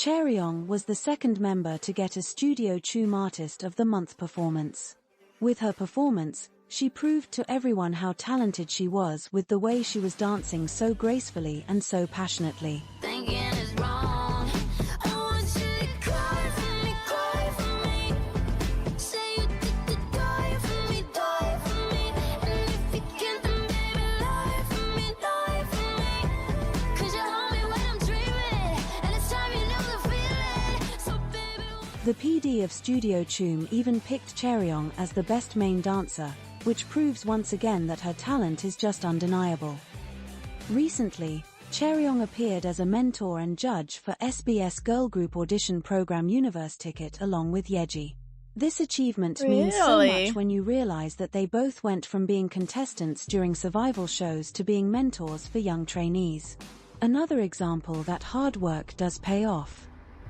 [SPEAKER 2] Chaeryeong was the second member to get a Studio Choom Artist of the Month performance. With her performance, she proved to everyone how talented she was with the way she was dancing so gracefully and so passionately. The PD of Studio Choom even picked Chaeryeong as the best main dancer, which proves once again that her talent is just undeniable. Recently, Chaeryeong appeared as a mentor and judge for SBS girl group audition program Universe Ticket along with Yeji. This achievement means so much when you realize that they both went from being contestants during survival shows to being mentors for young trainees. Another example that hard work does pay off.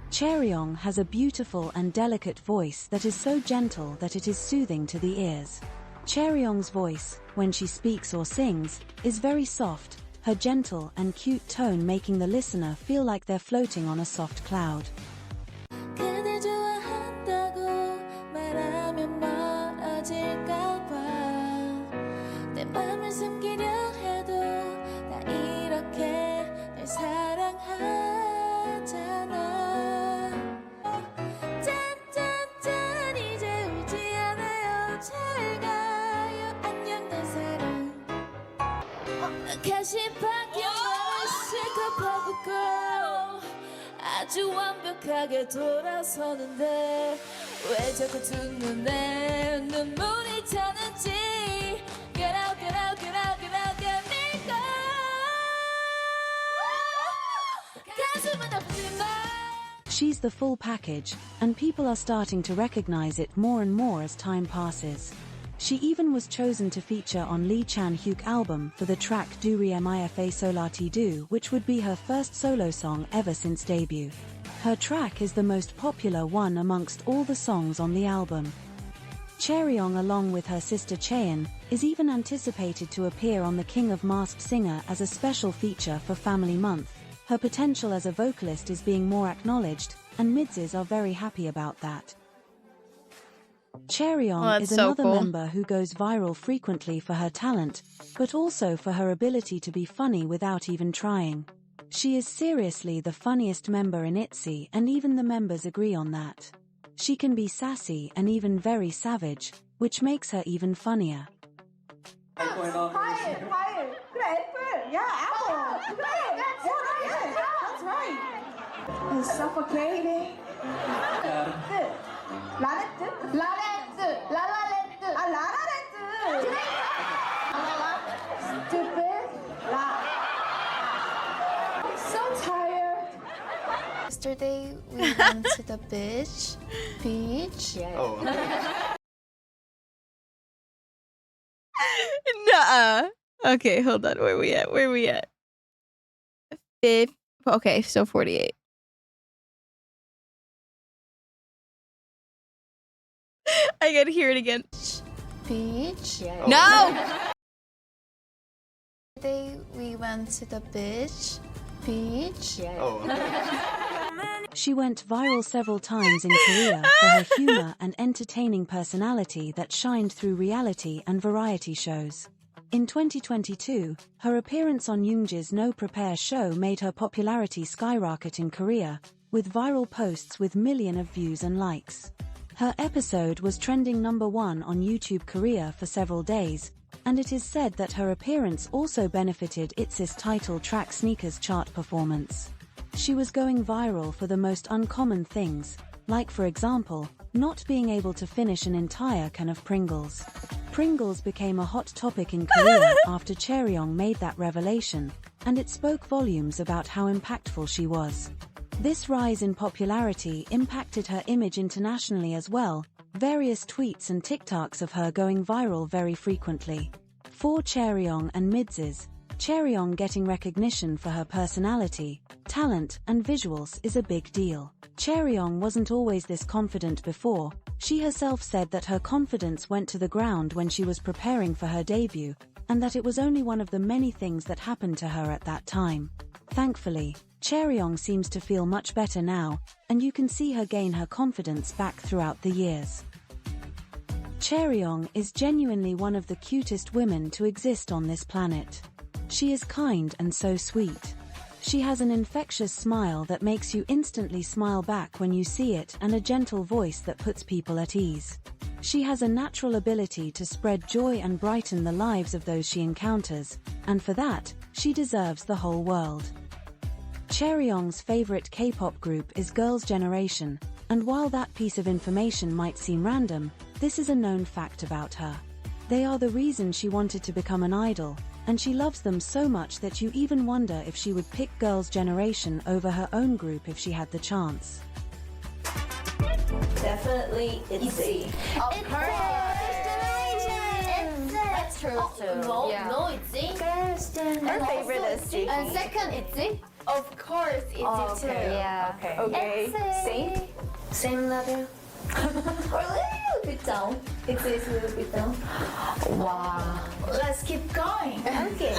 [SPEAKER 2] Chaeryeong has a beautiful and delicate voice that is so gentle that it is soothing to the ears. Chaeryeong's voice, when she speaks or sings, is very soft, her gentle and cute tone making the listener feel like they're floating on a soft cloud.
[SPEAKER 3] 아주 완벽하게 돌아서는데 왜 자꾸 두 눈에 눈물이 차는지 Get out, get out, get out, get out, get me go 가슴은 아프지만
[SPEAKER 2] She's the full package, and people are starting to recognize it more and more as time passes. She even was chosen to feature on Lee Chan-hyuk's album for the track Duri Mifa Solati Do, which would be her first solo song ever since debut. Her track is the most popular one amongst all the songs on the album. Chaeryeong, along with her sister Chaeyeong, is even anticipated to appear on The King of Masked Singer as a special feature for Family Month. Her potential as a vocalist is being more acknowledged, and midses are very happy about that. Chaeryeong is another member who goes viral frequently for her talent, but also for her ability to be funny without even trying. She is seriously the funniest member in Itzy, and even the members agree on that. She can be sassy and even very savage, which makes her even funnier.
[SPEAKER 11] 과일. 그래, 애플. 야, apple. 그래. That's right. It's suffocating. 라라랜드. 아, 라라랜드. Stupid. So tired.
[SPEAKER 5] Yesterday we went to the beach.
[SPEAKER 1] Oh. Nuh-uh. Okay, hold on. Where we at? Fifth. Okay, so 48. I gotta hear it again.
[SPEAKER 5] Beach.
[SPEAKER 1] No!
[SPEAKER 5] Yesterday we went to the beach.
[SPEAKER 2] She went viral several times in Korea for her humor and entertaining personality that shined through reality and variety shows. In 2022, her appearance on Yoonji's No Prepare show made her popularity skyrocket in Korea, with viral posts with millions of views and likes. Her episode was trending #1 on YouTube Korea for several days, and it is said that her appearance also benefited Itzy's title track Sneakers chart performance. She was going viral for the most uncommon things, like for example, not being able to finish an entire can of Pringles. Pringles became a hot topic in Korea after Chaeryeong made that revelation, and it spoke volumes about how impactful she was. This rise in popularity impacted her image internationally as well, various tweets and TikToks of her going viral very frequently. For Chaeryeong and midses, Chaeryeong getting recognition for her personality, talent, and visuals is a big deal. Chaeryeong wasn't always this confident before. She herself said that her confidence went to the ground when she was preparing for her debut, and that it was only one of the many things that happened to her at that time. Thankfully, Chaeryeong seems to feel much better now, and you can see her gain her confidence back throughout the years. Chaeryeong is genuinely one of the cutest women to exist on this planet. She is kind and so sweet. She has an infectious smile that makes you instantly smile back when you see it, and a gentle voice that puts people at ease. She has a natural ability to spread joy and brighten the lives of those she encounters, and for that, she deserves the whole world. Chaeryeong's favorite K-pop group is Girls' Generation, and while that piece of information might seem random, this is a known fact about her. They are the reason she wanted to become an idol, and she loves them so much that you even wonder if she would pick Girls' Generation over her own group if she had the chance.
[SPEAKER 13] Definitely Itzy.
[SPEAKER 5] Of course.
[SPEAKER 15] That's true too.
[SPEAKER 5] No,
[SPEAKER 15] Yeah.
[SPEAKER 5] no, Itzy.
[SPEAKER 16] Her favorite is Gigi.
[SPEAKER 5] And second, Itzy. Of course, Itzy
[SPEAKER 16] Oh,
[SPEAKER 5] too.
[SPEAKER 16] okay.
[SPEAKER 15] Yeah.
[SPEAKER 16] Okay. Same?
[SPEAKER 5] Same level.
[SPEAKER 16] Bit down. Itzy is a little bit down.
[SPEAKER 5] Wow. Let's keep going.
[SPEAKER 16] Okay.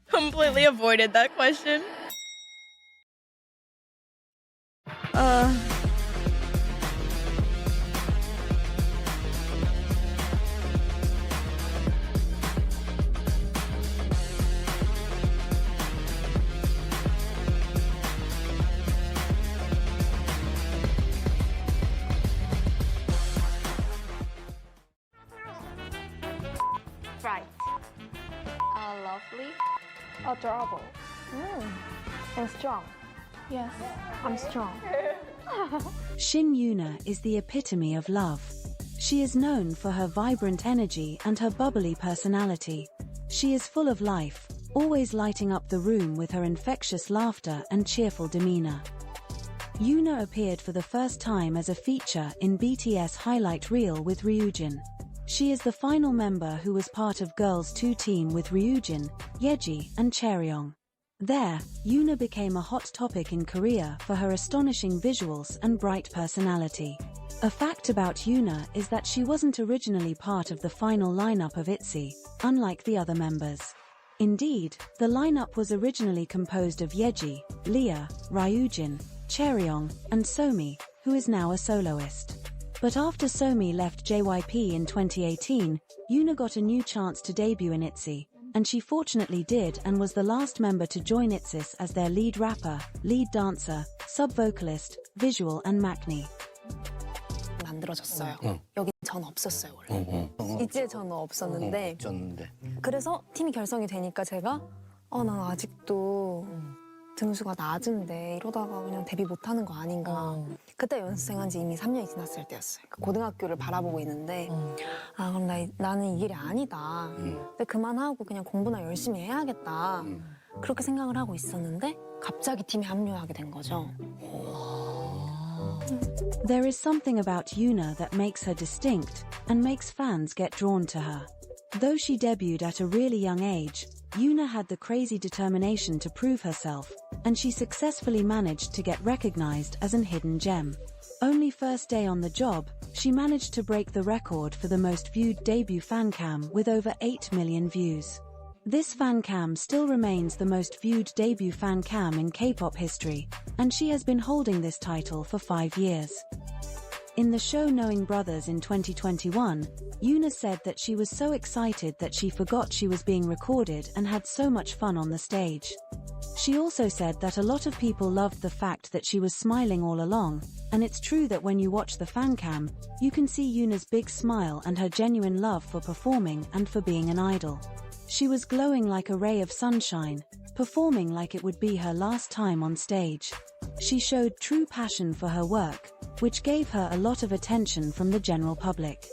[SPEAKER 1] Completely avoided that question.
[SPEAKER 5] Right. Lovely.
[SPEAKER 16] Adorable. And strong. Yes, I'm strong.
[SPEAKER 2] Shin Yuna is the epitome of love. She is known for her vibrant energy and her bubbly personality. She is full of life, always lighting up the room with her infectious laughter and cheerful demeanor. Yuna appeared for the first time as a feature in BTS highlight reel with Ryujin. She is the final member who was part of Girls' 2 team with Ryujin, Yeji, and Chaeryeong. There, Yuna became a hot topic in Korea for her astonishing visuals and bright personality. A fact about Yuna is that she wasn't originally part of the final lineup of Itzy, unlike the other members. Indeed, the lineup was originally composed of Yeji, Leah, Ryujin, Chaeryeong, and Somi, who is now a soloist. But after Somi left JYP in 2018, Yuna got a new chance to debut in Itzy, and she fortunately did, and was the last member to join Itzy as their lead rapper, lead dancer, sub-vocalist, visual and maknae.
[SPEAKER 17] 만들어졌어요. 여기 전 없었어요 원래. 이제 저는 없었는데. 그래서 팀이 결성이 되니까 제가 난 아직도 등수가 낮은데 이러다가 그냥 데뷔 못하는 거 아닌가. 그때 연습생한 지 이미 3년이 지났을 때였어요. 고등학교를 바라보고 있는데 그럼 나는 이 길이 아니다. 근데 그만하고 그냥 공부나 열심히 해야겠다. 그렇게 생각을 하고 있었는데 갑자기 팀에 합류하게 된 거죠.
[SPEAKER 2] There is something about Yuna that makes her distinct and makes fans get drawn to her. Though she debuted at a really young age, Yuna had the crazy determination to prove herself, and she successfully managed to get recognized as an hidden gem. Only first day on the job, she managed to break the record for the most viewed debut fancam with over 8 million views. This fancam still remains the most viewed debut fancam in K-pop history, and she has been holding this title for 5 years. In the show Knowing Brothers in 2021, Yuna said that she was so excited that she forgot she was being recorded and had so much fun on the stage. She also said that a lot of people loved the fact that she was smiling all along, and it's true that when you watch the fancam, you can see Yuna's big smile and her genuine love for performing and for being an idol. She was glowing like a ray of sunshine, performing like it would be her last time on stage. She showed true passion for her work, which gave her a lot of attention from the general public.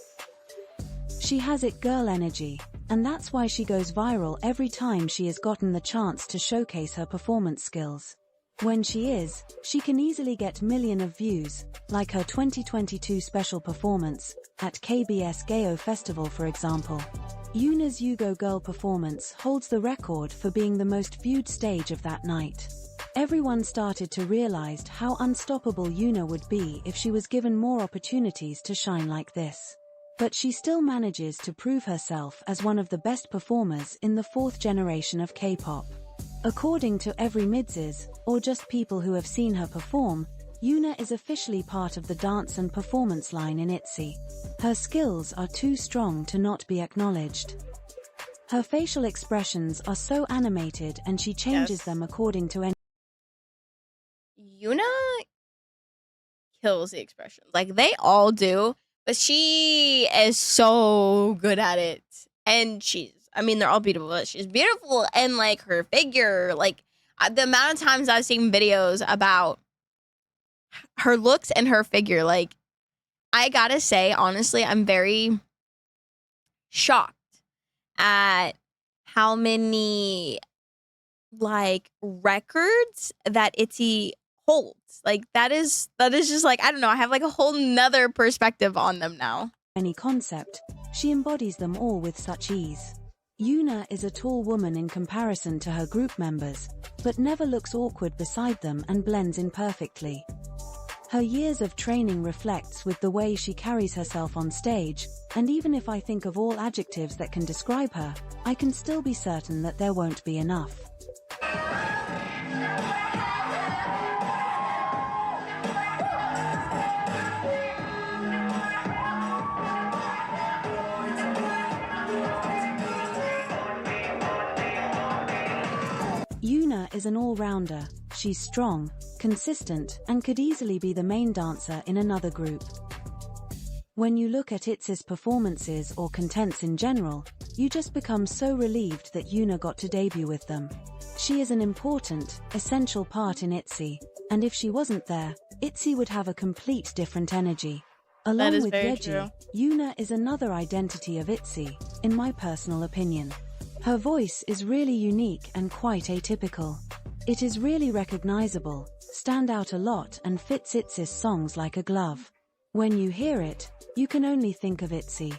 [SPEAKER 2] She has it girl energy, and that's why she goes viral every time she has gotten the chance to showcase her performance skills. When she can easily get millions of views, like her 2022 special performance at KBS Gayo Festival for example. Yuna's Yugo Girl performance holds the record for being the most viewed stage of that night. Everyone started to realize how unstoppable Yuna would be if she was given more opportunities to shine like this. but she still manages to prove herself as one of the best performers in the 4th generation of K-pop. According to every midses, or just people who have seen her perform, Yuna is officially part of the dance and performance line in Itzy. Her skills are too strong to not be acknowledged. Her facial expressions are so animated and she changes them according to any.
[SPEAKER 1] Yuna kills the expressions. Like, they all do, but she is so good at it. And they're all beautiful, but she's beautiful, and like her figure, like the amount of times I've seen videos about her looks and her figure, like, I gotta say, honestly, I'm very shocked at how many like records that Itzy holds. Like, that is just like, I don't know, I have like a whole nother perspective on them now.
[SPEAKER 2] Any concept, she embodies them all with such ease. Yuna is a tall woman in comparison to her group members, but never looks awkward beside them and blends in perfectly. Her years of training reflects with the way she carries herself on stage, and even if I think of all adjectives that can describe her, I can still be certain that there won't be enough. Yuna is an all-rounder. She's strong, consistent, and could easily be the main dancer in another group. When you look at Itzy's performances or contents in general, you just become so relieved that Yuna got to debut with them. She is an important, essential part in Itzy, and if she wasn't there, Itzy would have a complete different energy. Along with Yeji, Yuna is another identity of Itzy, in my personal opinion. Her voice is really unique and quite atypical. It is really recognizable, stand out a lot, and fits Itzy's songs like a glove. When you hear it, you can only think of Itzy.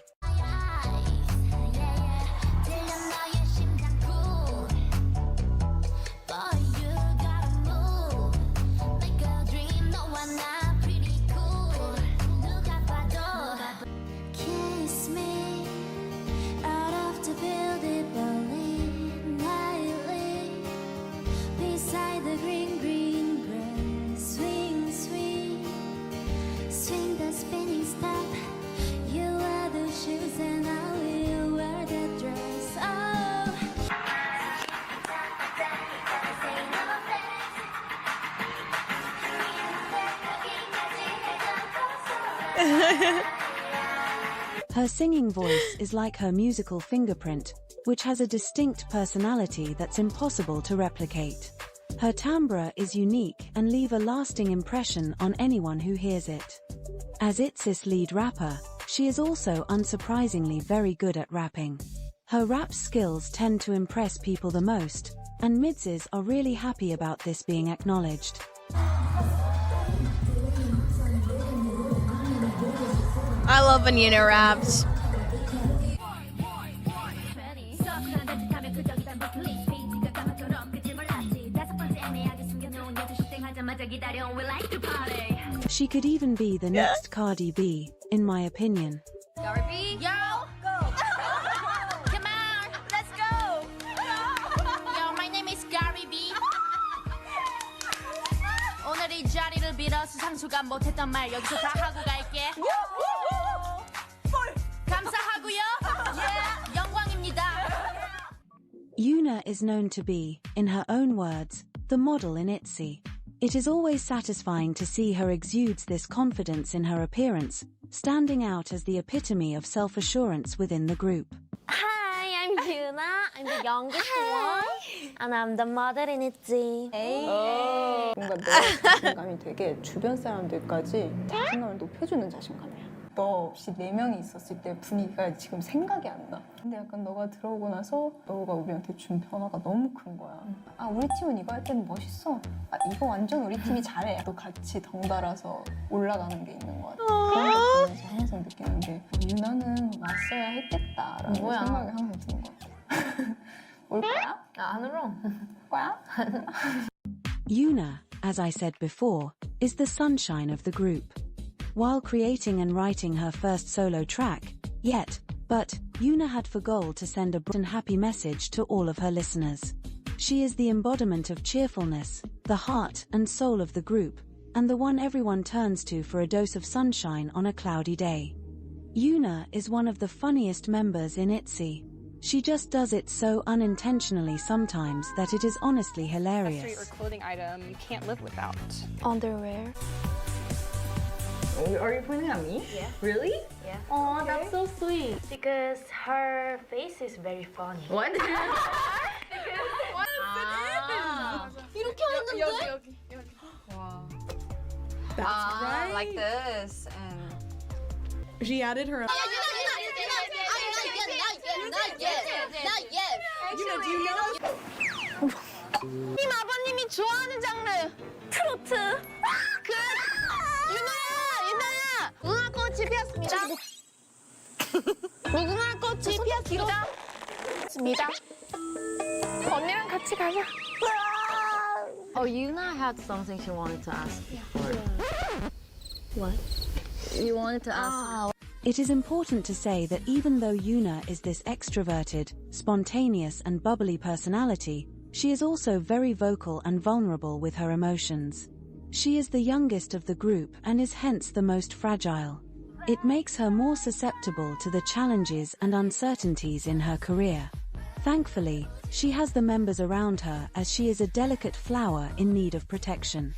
[SPEAKER 2] Her singing voice is like her musical fingerprint, which has a distinct personality that's impossible to replicate. Her timbre is unique and leave a lasting impression on anyone who hears it. As Itzy's lead rapper, she is also unsurprisingly very good at rapping. Her rap skills tend to impress people the most, and midses are really happy about this being acknowledged.
[SPEAKER 1] I love when Yuna raps.
[SPEAKER 2] She could even be the next Cardi B, in my opinion.
[SPEAKER 5] Cardi B, yo, go. Come on, let's go. Yo, my name is Cardi B. 오늘 이 자리를 빌어 수상수가 못했던 말 여기서 다 하고 갈게. 감사하고요. 예, 영광입니다.
[SPEAKER 2] Yuna is known to be, in her own words, the model in Itzy. It is always satisfying to see her exudes this confidence in her appearance, standing out as the epitome of self-assurance within the group.
[SPEAKER 15] Hi, I'm Yuna. I'm the youngest one, and I'm the mother in Itzy.
[SPEAKER 6] 뭔가 내 자신감이 되게 주변 사람들까지 자신감을 높여주는 자신감이야. 너 없이 4명이 있었을 때 분위기가 지금 생각이 안 나. 근데 약간 너가 들어오고 나서 너가 우리한테 준 변화가 너무 큰 거야. 아, 우리 팀은 이거 할 때는 멋있어. 아, 이거 완전 우리 팀이 잘해. 또 같이 덩달아서 올라가는 게 있는 것 같아. 그런 거 보면서 항상 느끼는 게 유나는 왔어야 했겠다라는 생각이 항상 드는 것 같아. 올 거야? 안으로. 거야?
[SPEAKER 2] Yuna, as I said before, is the sunshine of the group. While creating and writing her first solo track, yet, but Yuna had for goal to send a bright and happy message to all of her listeners. She is the embodiment of cheerfulness, the heart and soul of the group, and the one everyone turns to for a dose of sunshine on a cloudy day. Yuna is one of the funniest members in Itzy. She just does it so unintentionally sometimes that it is honestly hilarious.
[SPEAKER 18] Accessory or clothing item you can't live without.
[SPEAKER 17] Underwear.
[SPEAKER 18] Are you pointing at me?
[SPEAKER 15] Yeah.
[SPEAKER 18] Really?
[SPEAKER 15] Yeah. Oh, that's so sweet. Because her face is very funny.
[SPEAKER 18] What?
[SPEAKER 5] 이렇게 하는데? 여기.
[SPEAKER 18] Wow.
[SPEAKER 5] That's
[SPEAKER 18] right. Like this, and
[SPEAKER 5] She added her.
[SPEAKER 11] Not yet.
[SPEAKER 5] Yuna, do you know?
[SPEAKER 11] 님 아버님이 좋아하는 장르 트로트. 유나야. 무궁화 꽃이 피었습니다. 무궁화 꽃이 피었습니다.
[SPEAKER 5] 언니랑 같이 가자.
[SPEAKER 9] Oh, Yuna had something she wanted to ask before. What? You wanted to ask.
[SPEAKER 2] It is important to say that even though Yuna is this extroverted, spontaneous and bubbly personality, she is also very vocal and vulnerable with her emotions. She is the youngest of the group and is hence the most fragile. It makes her more susceptible to the challenges and uncertainties in her career. Thankfully, she has the members around her as she is a delicate flower in need of protection.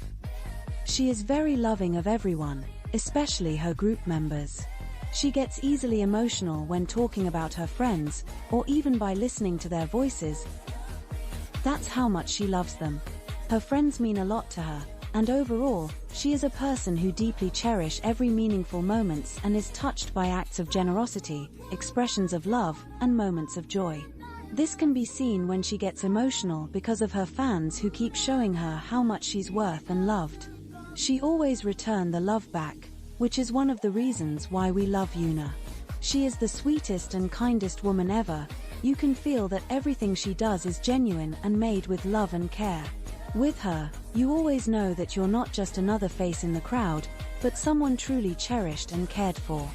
[SPEAKER 2] She is very loving of everyone, especially her group members. She gets easily emotional when talking about her friends, or even by listening to their voices. That's how much she loves them. Her friends mean a lot to her, and overall, she is a person who deeply cherish every meaningful moments and is touched by acts of generosity, expressions of love, and moments of joy. This can be seen when she gets emotional because of her fans who keep showing her how much she's worth and loved. She always returns the love back, which is one of the reasons why we love Yuna. She is the sweetest and kindest woman ever. You can feel that everything she does is genuine and made with love and care. With her, you always know that you're not just another face in the crowd, but someone truly cherished and cared for.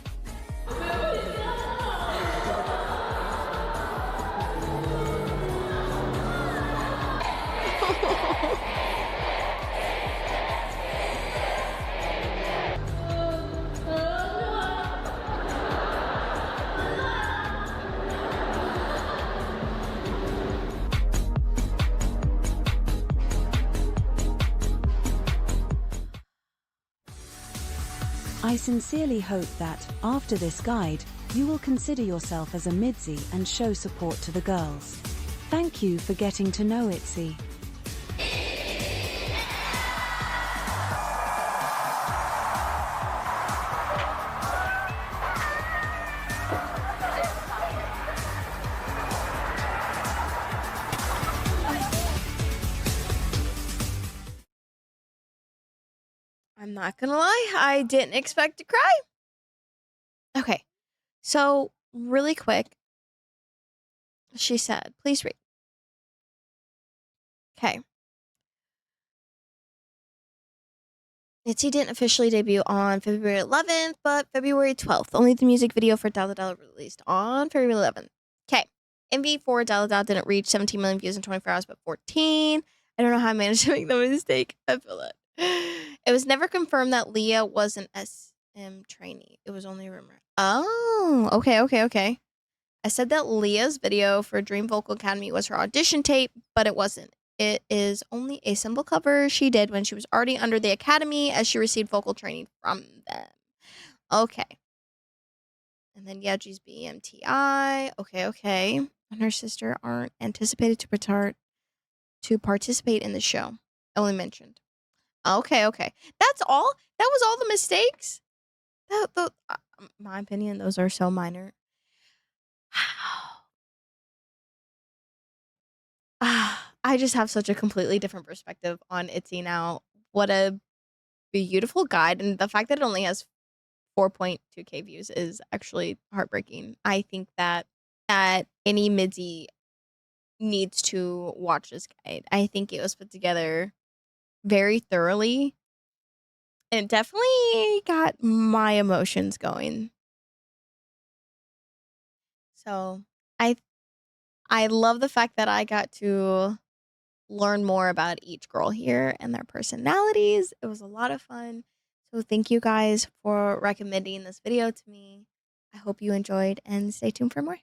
[SPEAKER 2] I sincerely hope that, after this guide, you will consider yourself as a midzi and show support to the girls. Thank you for getting to know Itzy.
[SPEAKER 1] I'm not gonna lie, I didn't expect to cry. Okay, so really quick, she said, please read. Okay. Itzy didn't officially debut on February 11th, but February 12th. Only the music video for Dalla Dalla released on February 11th. Okay. MV for Dalla Dalla didn't reach 17 million views in 24 hours, but 14. I don't know how I managed to make the mistake. I feel it. It was never confirmed that Leah was an SM trainee. It was only a rumor. Oh, okay. I said that Leah's video for Dream Vocal Academy was her audition tape, but it wasn't. It is only a simple cover she did when she was already under the academy as she received vocal training from them. Okay. And then Yeji's BMTI. Okay. And her sister aren't anticipated to participate in the show. Only mentioned. Okay. That's all? That was all the mistakes? My opinion, those are so minor. I just have such a completely different perspective on Itzy now. What a beautiful guide. And the fact that it only has 4.2k views is actually heartbreaking. I think that any midzi needs to watch this guide. I think it was put together very thoroughly. And it definitely got my emotions going. So I love the fact that I got to learn more about each girl here and their personalities. It was a lot of fun. So thank you guys for recommending this video to me. I hope you enjoyed and stay tuned for more.